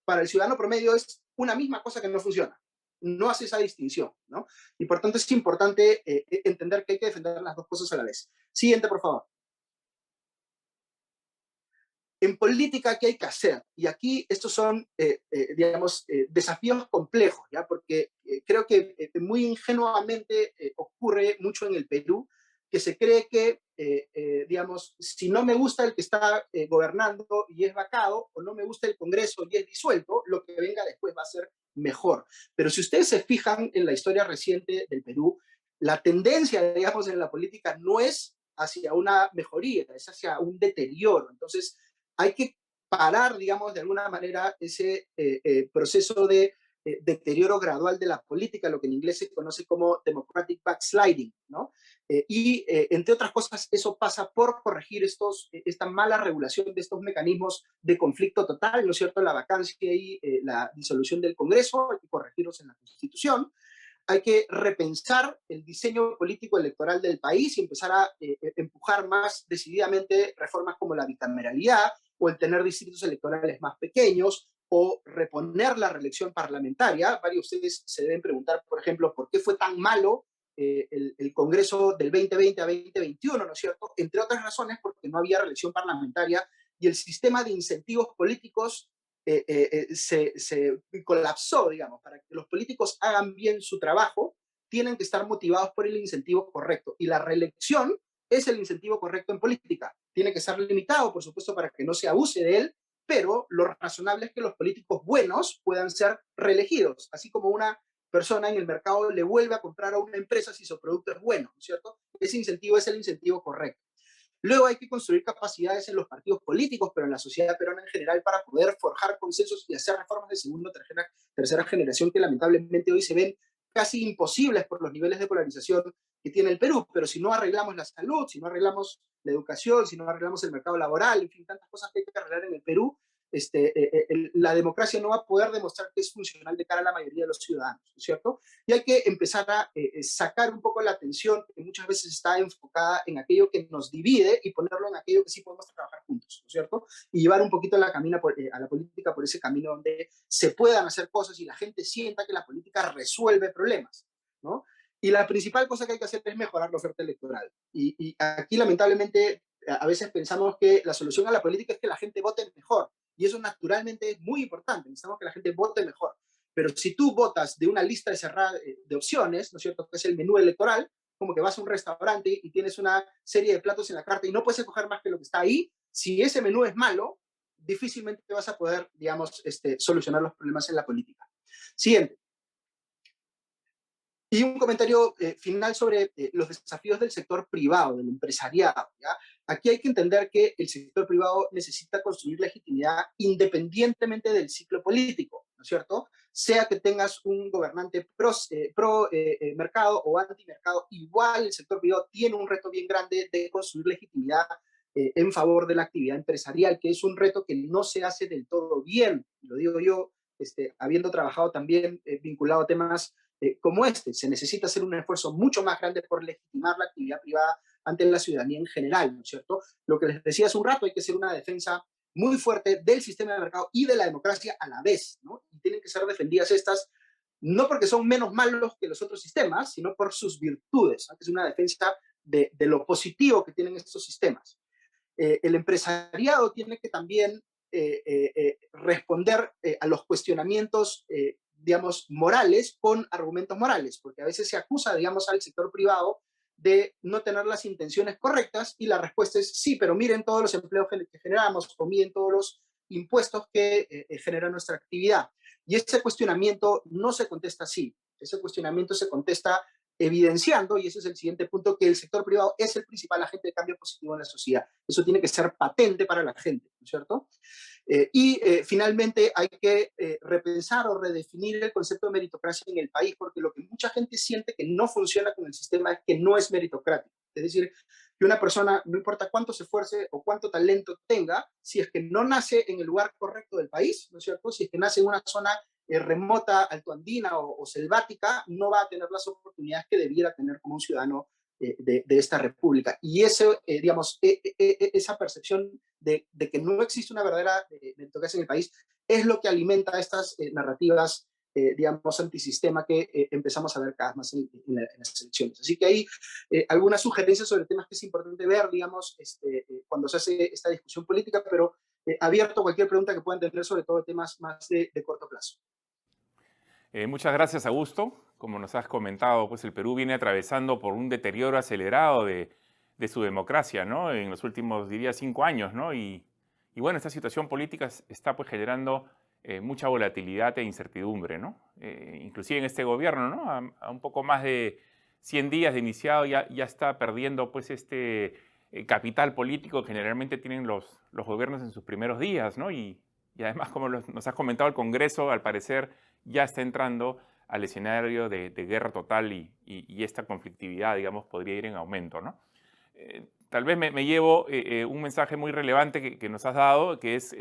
para el ciudadano promedio es una misma cosa que no funciona. No hace esa distinción, ¿no? Y por tanto es importante entender que hay que defender las dos cosas a la vez. Siguiente, por favor. En política, ¿qué hay que hacer? Y aquí estos son, digamos, desafíos complejos, ¿ya? Porque creo que muy ingenuamente ocurre mucho en el Perú, que se cree que, digamos, si no me gusta el que está gobernando y es vacado, o no me gusta el Congreso y es disuelto, lo que venga después va a ser mejor. Pero si ustedes se fijan en la historia reciente del Perú, la tendencia, digamos, en la política no es hacia una mejoría, es hacia un deterioro. Entonces, hay que parar, digamos, de alguna manera ese proceso de deterioro gradual de la política, lo que en inglés se conoce como democratic backsliding, ¿no? Entre otras cosas, eso pasa por corregir esta mala regulación de estos mecanismos de conflicto total, ¿no es cierto? La vacancia y la disolución del Congreso, hay que corregirlos en la Constitución. Hay que repensar el diseño político electoral del país y empezar a empujar más decididamente reformas como la bicameralidad o el tener distritos electorales más pequeños o reponer la reelección parlamentaria. Varios de ustedes se deben preguntar, por ejemplo, ¿por qué fue tan malo el Congreso del 2020 a 2021, ¿no es cierto? Entre otras razones, porque no había reelección parlamentaria y el sistema de incentivos políticos se colapsó, digamos. Para que los políticos hagan bien su trabajo, tienen que estar motivados por el incentivo correcto. Y la reelección es el incentivo correcto en política. Tiene que ser limitado, por supuesto, para que no se abuse de él, pero lo razonable es que los políticos buenos puedan ser reelegidos, así como una persona en el mercado le vuelve a comprar a una empresa si su producto es bueno, ¿no es cierto? Ese incentivo es el incentivo correcto. Luego hay que construir capacidades en los partidos políticos, pero en la sociedad peruana en general, para poder forjar consensos y hacer reformas de segunda o tercera generación que lamentablemente hoy se ven casi imposibles por los niveles de polarización que tiene el Perú. Pero si no arreglamos la salud, si no arreglamos la educación, si no arreglamos el mercado laboral, en fin, tantas cosas que hay que arreglar en el Perú, la democracia no va a poder demostrar que es funcional de cara a la mayoría de los ciudadanos, ¿no es cierto? Y hay que empezar a sacar un poco la atención que muchas veces está enfocada en aquello que nos divide y ponerlo en aquello que sí podemos trabajar juntos, ¿no es cierto? Y llevar un poquito a la política por ese camino donde se puedan hacer cosas y la gente sienta que la política resuelve problemas, ¿no? Y la principal cosa que hay que hacer es mejorar la oferta electoral. Y aquí, lamentablemente, a veces pensamos que la solución a la política es que la gente vote mejor. Y eso naturalmente es muy importante. Necesitamos que la gente vote mejor. Pero si tú votas de una lista cerrada de opciones, ¿no es cierto?, que es el menú electoral, como que vas a un restaurante y tienes una serie de platos en la carta y no puedes escoger más que lo que está ahí, si ese menú es malo, difícilmente vas a poder, digamos, solucionar los problemas en la política. Siguiente. Y un comentario final sobre los desafíos del sector privado, del empresariado, ¿ya? Aquí hay que entender que el sector privado necesita construir legitimidad independientemente del ciclo político, ¿no es cierto? Sea que tengas un gobernante pro mercado o anti mercado, igual el sector privado tiene un reto bien grande de construir legitimidad en favor de la actividad empresarial, que es un reto que no se hace del todo bien, lo digo yo, habiendo trabajado también vinculado a temas como se necesita hacer un esfuerzo mucho más grande por legitimar la actividad privada ante la ciudadanía en general, ¿no es cierto? Lo que les decía hace un rato, hay que hacer una defensa muy fuerte del sistema de mercado y de la democracia a la vez, ¿no? Y tienen que ser defendidas estas, no porque son menos malos que los otros sistemas, sino por sus virtudes, ¿no? Es una defensa de lo positivo que tienen estos sistemas. El empresariado tiene que también responder a los cuestionamientos digamos, morales con argumentos morales, porque a veces se acusa, digamos, al sector privado de no tener las intenciones correctas y la respuesta es sí, pero miren todos los empleos que generamos o miren todos los impuestos que genera nuestra actividad. Y ese cuestionamiento no se contesta así, ese cuestionamiento se contesta evidenciando, y ese es el siguiente punto, que el sector privado es el principal agente de cambio positivo en la sociedad. Eso tiene que ser patente para la gente, ¿no es cierto? Finalmente hay que repensar o redefinir el concepto de meritocracia en el país, porque lo que mucha gente siente que no funciona con el sistema es que no es meritocrático. Es decir, que una persona, no importa cuánto se esfuerce o cuánto talento tenga, si es que no nace en el lugar correcto del país, ¿no es cierto? Si es que nace en una zona remota, altoandina o selvática, no va a tener las oportunidades que debiera tener como un ciudadano de esta república. Y eso, digamos, esa percepción de que no existe una verdadera meritocracia en el país es lo que alimenta estas narrativas, digamos, antisistema que empezamos a ver cada vez más en las elecciones. Así que hay algunas sugerencias sobre temas que es importante ver, digamos, cuando se hace esta discusión política, pero abierto a cualquier pregunta que puedan tener sobre todo temas más de corto plazo. Muchas gracias, Augusto. Como nos has comentado, pues el Perú viene atravesando por un deterioro acelerado de su democracia, ¿no? En los últimos, diría, 5 años, ¿no? Y bueno, esta situación política está pues generando mucha volatilidad e incertidumbre, ¿no? Inclusive en este gobierno, ¿no? A un poco más de 100 días de iniciado ya está perdiendo pues capital político que generalmente tienen los gobiernos en sus primeros días, ¿no? Y además, como nos has comentado, el Congreso, al parecer, ya está entrando al escenario de guerra total y esta conflictividad, digamos, podría ir en aumento, ¿no? Tal vez me llevo un mensaje muy relevante que nos has dado, que es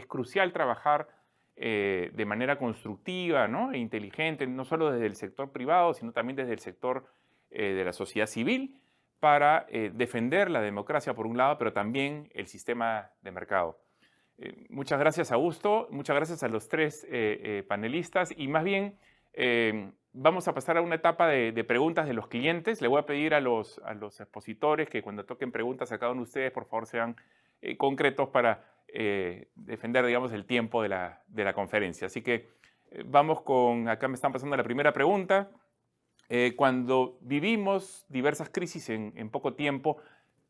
crucial trabajar de manera constructiva, ¿no? E inteligente, no solo desde el sector privado, sino también desde el sector de la sociedad civil, para defender la democracia por un lado, pero también el sistema de mercado. Muchas gracias, Augusto. Muchas gracias a los 3 panelistas. Y más bien, vamos a pasar a una etapa de preguntas de los clientes. Le voy a pedir a los expositores que cuando toquen preguntas a cada uno de ustedes, por favor, sean concretos para defender, digamos, el tiempo de la conferencia. Así que vamos con, acá me están pasando la primera pregunta. Cuando vivimos diversas crisis en poco tiempo,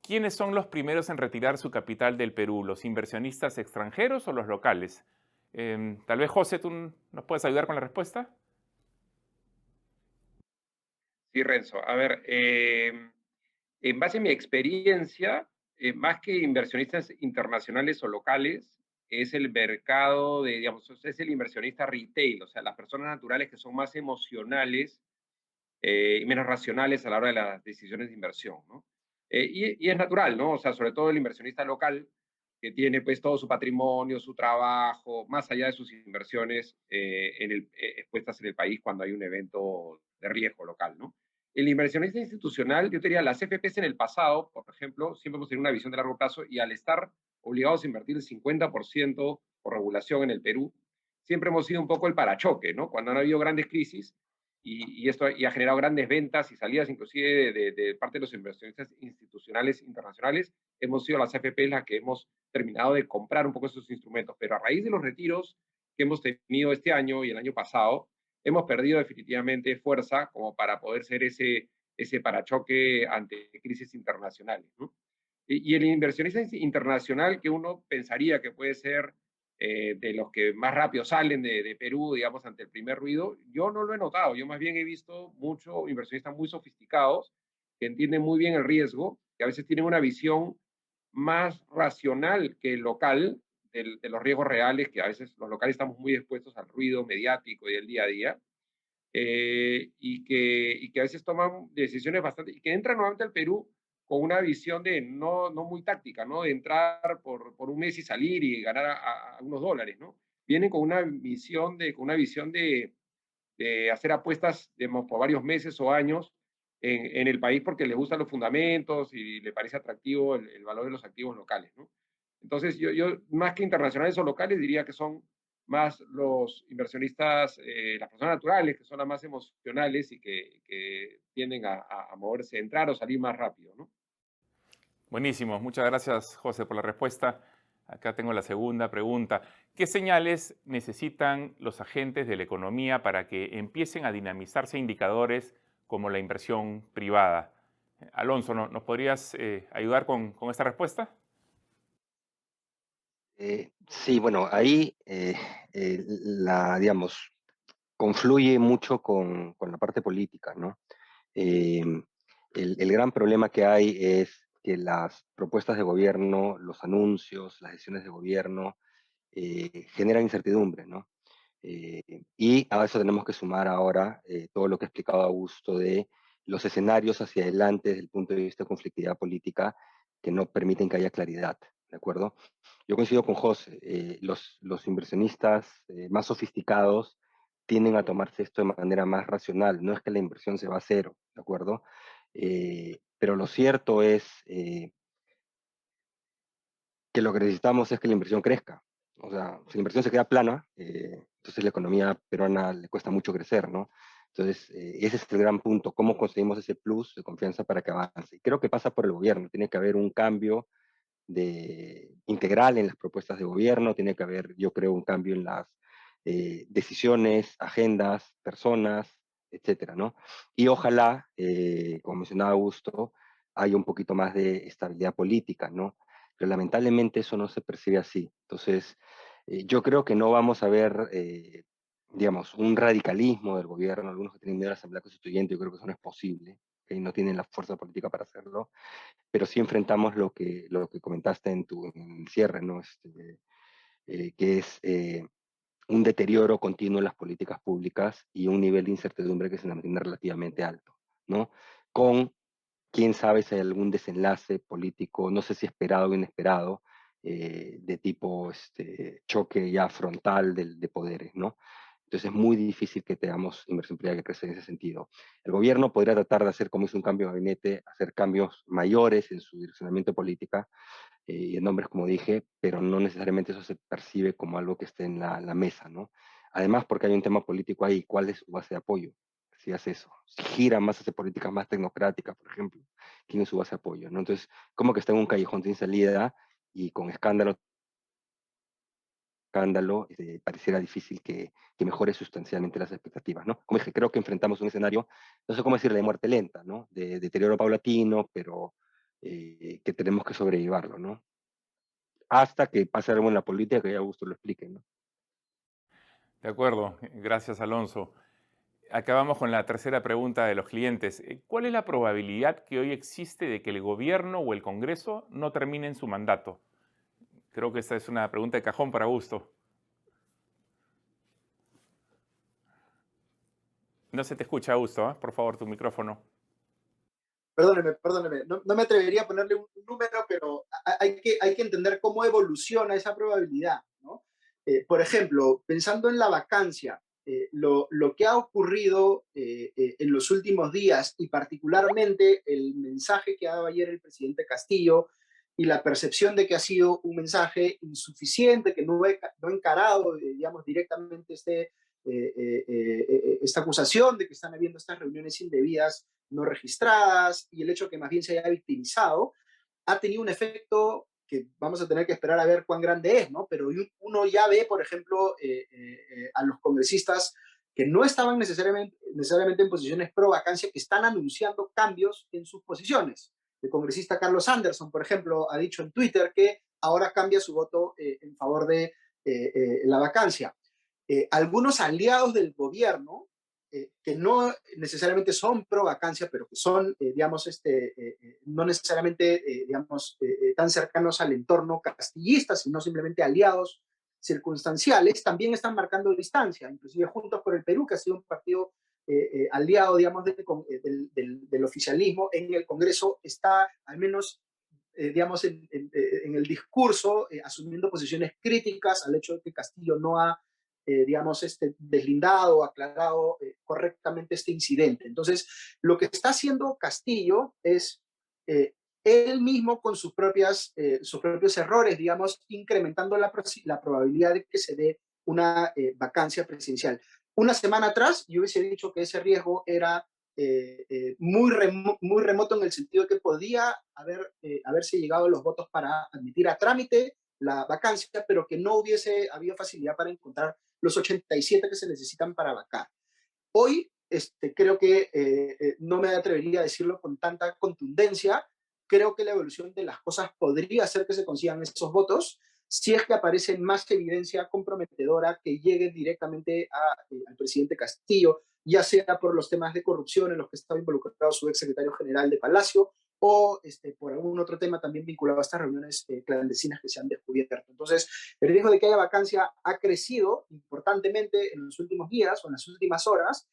¿quiénes son los primeros en retirar su capital del Perú? ¿Los inversionistas extranjeros o los locales? Tal vez, José, ¿tú nos puedes ayudar con la respuesta? Sí, Renzo. A ver, en base a mi experiencia, más que inversionistas internacionales o locales, es el mercado de, digamos, es el inversionista retail, o sea, las personas naturales que son más emocionales y menos racionales a la hora de las decisiones de inversión, ¿no? Y es natural, ¿no? O sea, sobre todo el inversionista local que tiene pues todo su patrimonio, su trabajo, más allá de sus inversiones expuestas en el país cuando hay un evento de riesgo local, ¿no? El inversionista institucional, yo te diría, las FPs en el pasado, por ejemplo, siempre hemos tenido una visión de largo plazo y al estar obligados a invertir el 50% por regulación en el Perú, siempre hemos sido un poco el parachoque, ¿no? Cuando han habido grandes crisis, y esto ha generado grandes ventas y salidas, inclusive de parte de los inversionistas institucionales internacionales. Hemos sido las AFP las que hemos terminado de comprar un poco esos instrumentos, pero a raíz de los retiros que hemos tenido este año y el año pasado, hemos perdido definitivamente fuerza como para poder ser ese parachoque ante crisis internacionales, ¿no? Y el inversionista internacional que uno pensaría que puede ser de los que más rápido salen de Perú, digamos, ante el primer ruido, yo no lo he notado. Yo más bien he visto muchos inversionistas muy sofisticados que entienden muy bien el riesgo, que a veces tienen una visión más racional que el local de los riesgos reales, que a veces los locales estamos muy expuestos al ruido mediático y del día a día, y que a veces toman decisiones bastante, y que entran nuevamente al Perú con una visión de no muy táctica, ¿no? De entrar por un mes y salir y ganar a unos dólares, ¿no? Vienen con una visión de hacer apuestas digamos, por varios meses o años en el país porque les gustan los fundamentos y le parece atractivo el valor de los activos locales, ¿no? Entonces, yo más que internacionales o locales, diría que son más los inversionistas, las personas naturales, que son las más emocionales y que tienden a moverse, entrar o salir más rápido, ¿no? Buenísimo, muchas gracias José por la respuesta. Acá tengo la segunda pregunta. ¿Qué señales necesitan los agentes de la economía para que empiecen a dinamizarse indicadores como la inversión privada? Alonso, ¿nos podrías ayudar con esta respuesta? Sí, bueno, ahí digamos, confluye mucho con la parte política, ¿no? Eh, el gran problema que hay es que las propuestas de gobierno, los anuncios, las decisiones de gobierno generan incertidumbre, ¿no? Eh, y a eso tenemos que sumar ahora todo lo que ha explicado Augusto de los escenarios hacia adelante desde el punto de vista de conflictividad política que no permiten que haya claridad, ¿de acuerdo? Yo coincido con José, los inversionistas más sofisticados tienden a tomarse esto de manera más racional, no es que la inversión se va a cero, ¿de acuerdo? Pero lo cierto es que lo que necesitamos es que la inversión crezca. O sea, si la inversión se queda plana, entonces la economía peruana le cuesta mucho crecer, ¿no? Entonces, ese es el gran punto, cómo conseguimos ese plus de confianza para que avance. Y creo que pasa por el gobierno, tiene que haber un cambio integral en las propuestas de gobierno, tiene que haber, yo creo, un cambio en las decisiones, agendas, personas, etcétera, ¿no? Y ojalá, como mencionaba Augusto, haya un poquito más de estabilidad política, ¿no? Pero lamentablemente eso no se percibe así. Entonces, yo creo que no vamos a ver, digamos, un radicalismo del gobierno, algunos que tienen miedo a la Asamblea Constituyente, yo creo que eso no es posible, que no tienen la fuerza política para hacerlo, pero sí enfrentamos lo que comentaste en el cierre, ¿no? Que es un deterioro continuo en las políticas públicas y un nivel de incertidumbre que se mantiene relativamente alto, ¿no? Con, quién sabe si hay algún desenlace político, no sé si esperado o inesperado, de tipo choque ya frontal de poderes, ¿no? Entonces es muy difícil que tengamos inversión privada que crezca en ese sentido. El gobierno podría tratar de hacer, como hizo un cambio de gabinete, hacer cambios mayores en su direccionamiento política y en nombres, como dije, pero no necesariamente eso se percibe como algo que esté en la mesa, ¿no? Además, porque hay un tema político ahí, ¿cuál es su base de apoyo? Si hace eso, si gira más hacia políticas más tecnocráticas, por ejemplo, ¿quién es su base de apoyo? ¿No? Entonces, como que está en un callejón sin salida y con escándalo, pareciera difícil que mejore sustancialmente las expectativas, ¿no? Como dije, creo que enfrentamos un escenario, no sé cómo decirle, de muerte lenta, ¿no? De deterioro paulatino, pero que tenemos que sobrellevarlo, ¿no? Hasta que pase algo en la política que ya Augusto lo explique, ¿no? De acuerdo, gracias Alonso. Acabamos con la tercera pregunta de los clientes. ¿Cuál es la probabilidad que hoy existe de que el gobierno o el Congreso no terminen su mandato? Creo que esta es una pregunta de cajón para Augusto. No se te escucha, Augusto, ¿eh? Por favor, tu micrófono. Perdóneme, no me atrevería a ponerle un número, pero hay que entender cómo evoluciona esa probabilidad, ¿no? Por ejemplo, pensando en la vacancia, lo que ha ocurrido en los últimos días y particularmente el mensaje que ha dado ayer el presidente Castillo y la percepción de que ha sido un mensaje insuficiente, que no ha encarado, digamos, directamente esta acusación de que están habiendo estas reuniones indebidas no registradas y el hecho que más bien se haya victimizado, ha tenido un efecto que vamos a tener que esperar a ver cuán grande es, ¿no? Pero uno ya ve, por ejemplo, a los congresistas que no estaban necesariamente en posiciones pro vacancia, que están anunciando cambios en sus posiciones. El congresista Carlos Anderson, por ejemplo, ha dicho en Twitter que ahora cambia su voto en favor de la vacancia. Algunos aliados del gobierno que no necesariamente son pro vacancia, pero que son, digamos, no necesariamente, digamos, tan cercanos al entorno castillista, sino simplemente aliados circunstanciales, también están marcando distancia, inclusive Juntos por el Perú, que ha sido un partido aliado, digamos, del oficialismo en el Congreso, está al menos digamos, en el discurso, asumiendo posiciones críticas al hecho de que Castillo no ha, digamos, deslindado, aclarado correctamente este incidente. Entonces, lo que está haciendo Castillo es él mismo con sus propios errores, digamos, incrementando la probabilidad de que se dé una vacancia presidencial. Una semana atrás yo hubiese dicho que ese riesgo era muy remoto en el sentido de que podía haberse llegado a los votos para admitir a trámite la vacancia, pero que no hubiese habido facilidad para encontrar los 87 que se necesitan para vacar. Hoy creo que no me atrevería a decirlo con tanta contundencia. Creo que la evolución de las cosas podría hacer que se consigan esos votos si es que aparece más evidencia comprometedora que llegue directamente al presidente Castillo, ya sea por los temas de corrupción en los que estaba involucrado su exsecretario general de Palacio o por algún otro tema también vinculado a estas reuniones clandestinas que se han descubierto. Entonces, el riesgo de que haya vacancia ha crecido importantemente en los últimos días o en las últimas horas,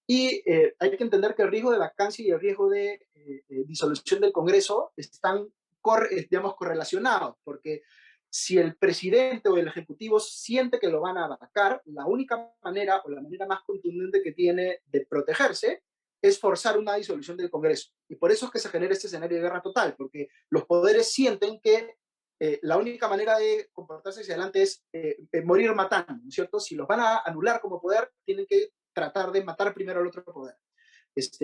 y hay que entender que el riesgo de vacancia y el riesgo de disolución del Congreso están, digamos, correlacionados, porque si el presidente o el ejecutivo siente que lo van a vacar, la única manera o la manera más contundente que tiene de protegerse es forzar una disolución del Congreso. Y por eso es que se genera este escenario de guerra total, porque los poderes sienten que la única manera de comportarse hacia adelante es morir matando, ¿no es cierto? Si los van a anular como poder, tienen que tratar de matar primero al otro poder.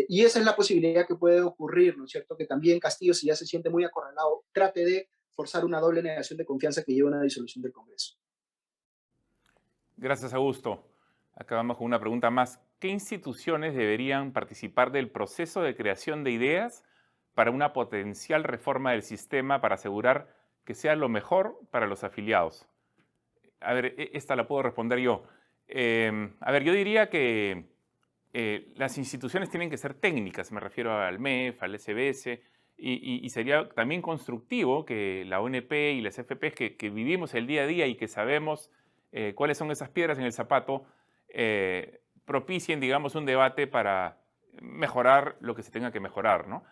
Y esa es la posibilidad que puede ocurrir, ¿no es cierto? Que también Castillo, si ya se siente muy acorralado, trate de forzar una doble negación de confianza que lleve a una disolución del Congreso. Gracias, Augusto. Acabamos con una pregunta más. ¿Qué instituciones deberían participar del proceso de creación de ideas para una potencial reforma del sistema para asegurar que sea lo mejor para los afiliados? A ver, esta la puedo responder yo. Yo diría que las instituciones tienen que ser técnicas, me refiero al MEF, al SBS, y sería también constructivo que la ONP y las FPs que vivimos el día a día y que sabemos cuáles son esas piedras en el zapato, propicien, digamos, un debate para mejorar lo que se tenga que mejorar, ¿no?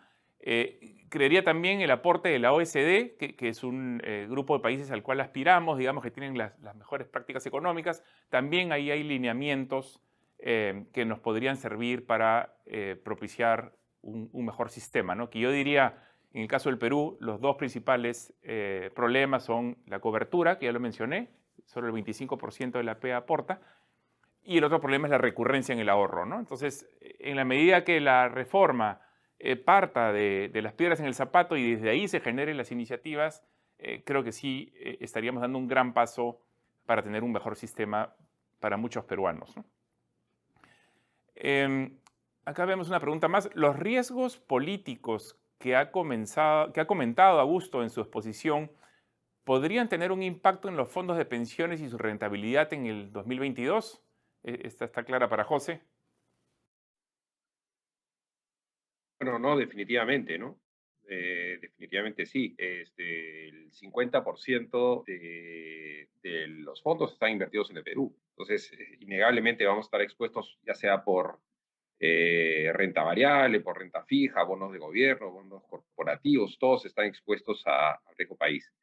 Creería también el aporte de la OSD, que es un grupo de países al cual aspiramos, digamos, que tienen las mejores prácticas económicas. También ahí hay lineamientos que nos podrían servir para propiciar un mejor sistema, ¿no? Que yo diría, en el caso del Perú, los dos principales problemas son la cobertura, que ya lo mencioné, solo el 25% de la PEA aporta, y el otro problema es la recurrencia en el ahorro, ¿no? Entonces, en la medida que la reforma parta de las piedras en el zapato y desde ahí se generen las iniciativas, creo que sí estaríamos dando un gran paso para tener un mejor sistema para muchos peruanos, ¿no? Acá vemos una pregunta más. ¿Los riesgos políticos que ha comentado Augusto en su exposición podrían tener un impacto en los fondos de pensiones y su rentabilidad en el 2022? Esta está clara para José. Bueno, no, definitivamente, ¿no? Definitivamente sí. El 50% de los fondos están invertidos en el Perú. Entonces, innegablemente vamos a estar expuestos, ya sea por renta variable, por renta fija, bonos de gobierno, bonos corporativos, todos están expuestos al riesgo país.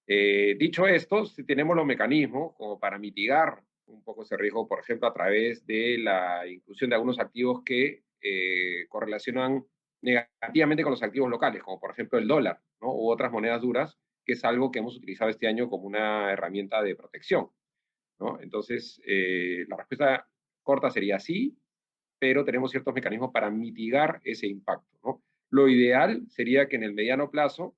Dicho esto, si tenemos los mecanismos como para mitigar un poco ese riesgo, por ejemplo, a través de la inclusión de algunos activos que correlacionan negativamente con los activos locales, como por ejemplo el dólar, ¿no? U otras monedas duras, que es algo que hemos utilizado este año como una herramienta de protección, ¿no? Entonces, la respuesta corta sería sí, pero tenemos ciertos mecanismos para mitigar ese impacto, ¿no? Lo ideal sería que en el mediano plazo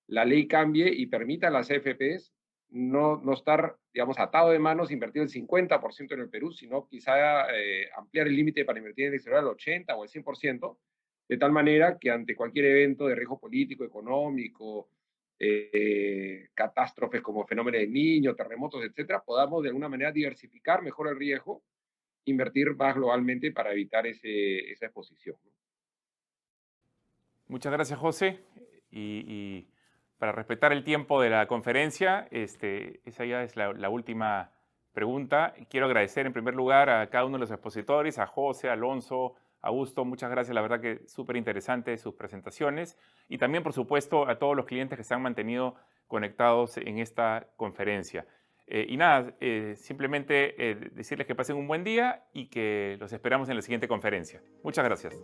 la ley cambie y permita a las AFPs no estar, digamos, atado de manos, invertir el 50% en el Perú, sino quizá ampliar el límite para invertir en el exterior al 80 o al 100%, de tal manera que ante cualquier evento de riesgo político, económico, catástrofes como fenómenos de niño, terremotos, etcétera, podamos de alguna manera diversificar mejor el riesgo, invertir más globalmente para evitar esa exposición, ¿no? Muchas gracias, José. Y para respetar el tiempo de la conferencia, esa ya es la última pregunta. Quiero agradecer en primer lugar a cada uno de los expositores, a José, Alonso, Augusto. Muchas gracias, la verdad que súper interesante sus presentaciones. Y también, por supuesto, a todos los clientes que se han mantenido conectados en esta conferencia. Y nada, simplemente decirles que pasen un buen día y que los esperamos en la siguiente conferencia. Muchas gracias.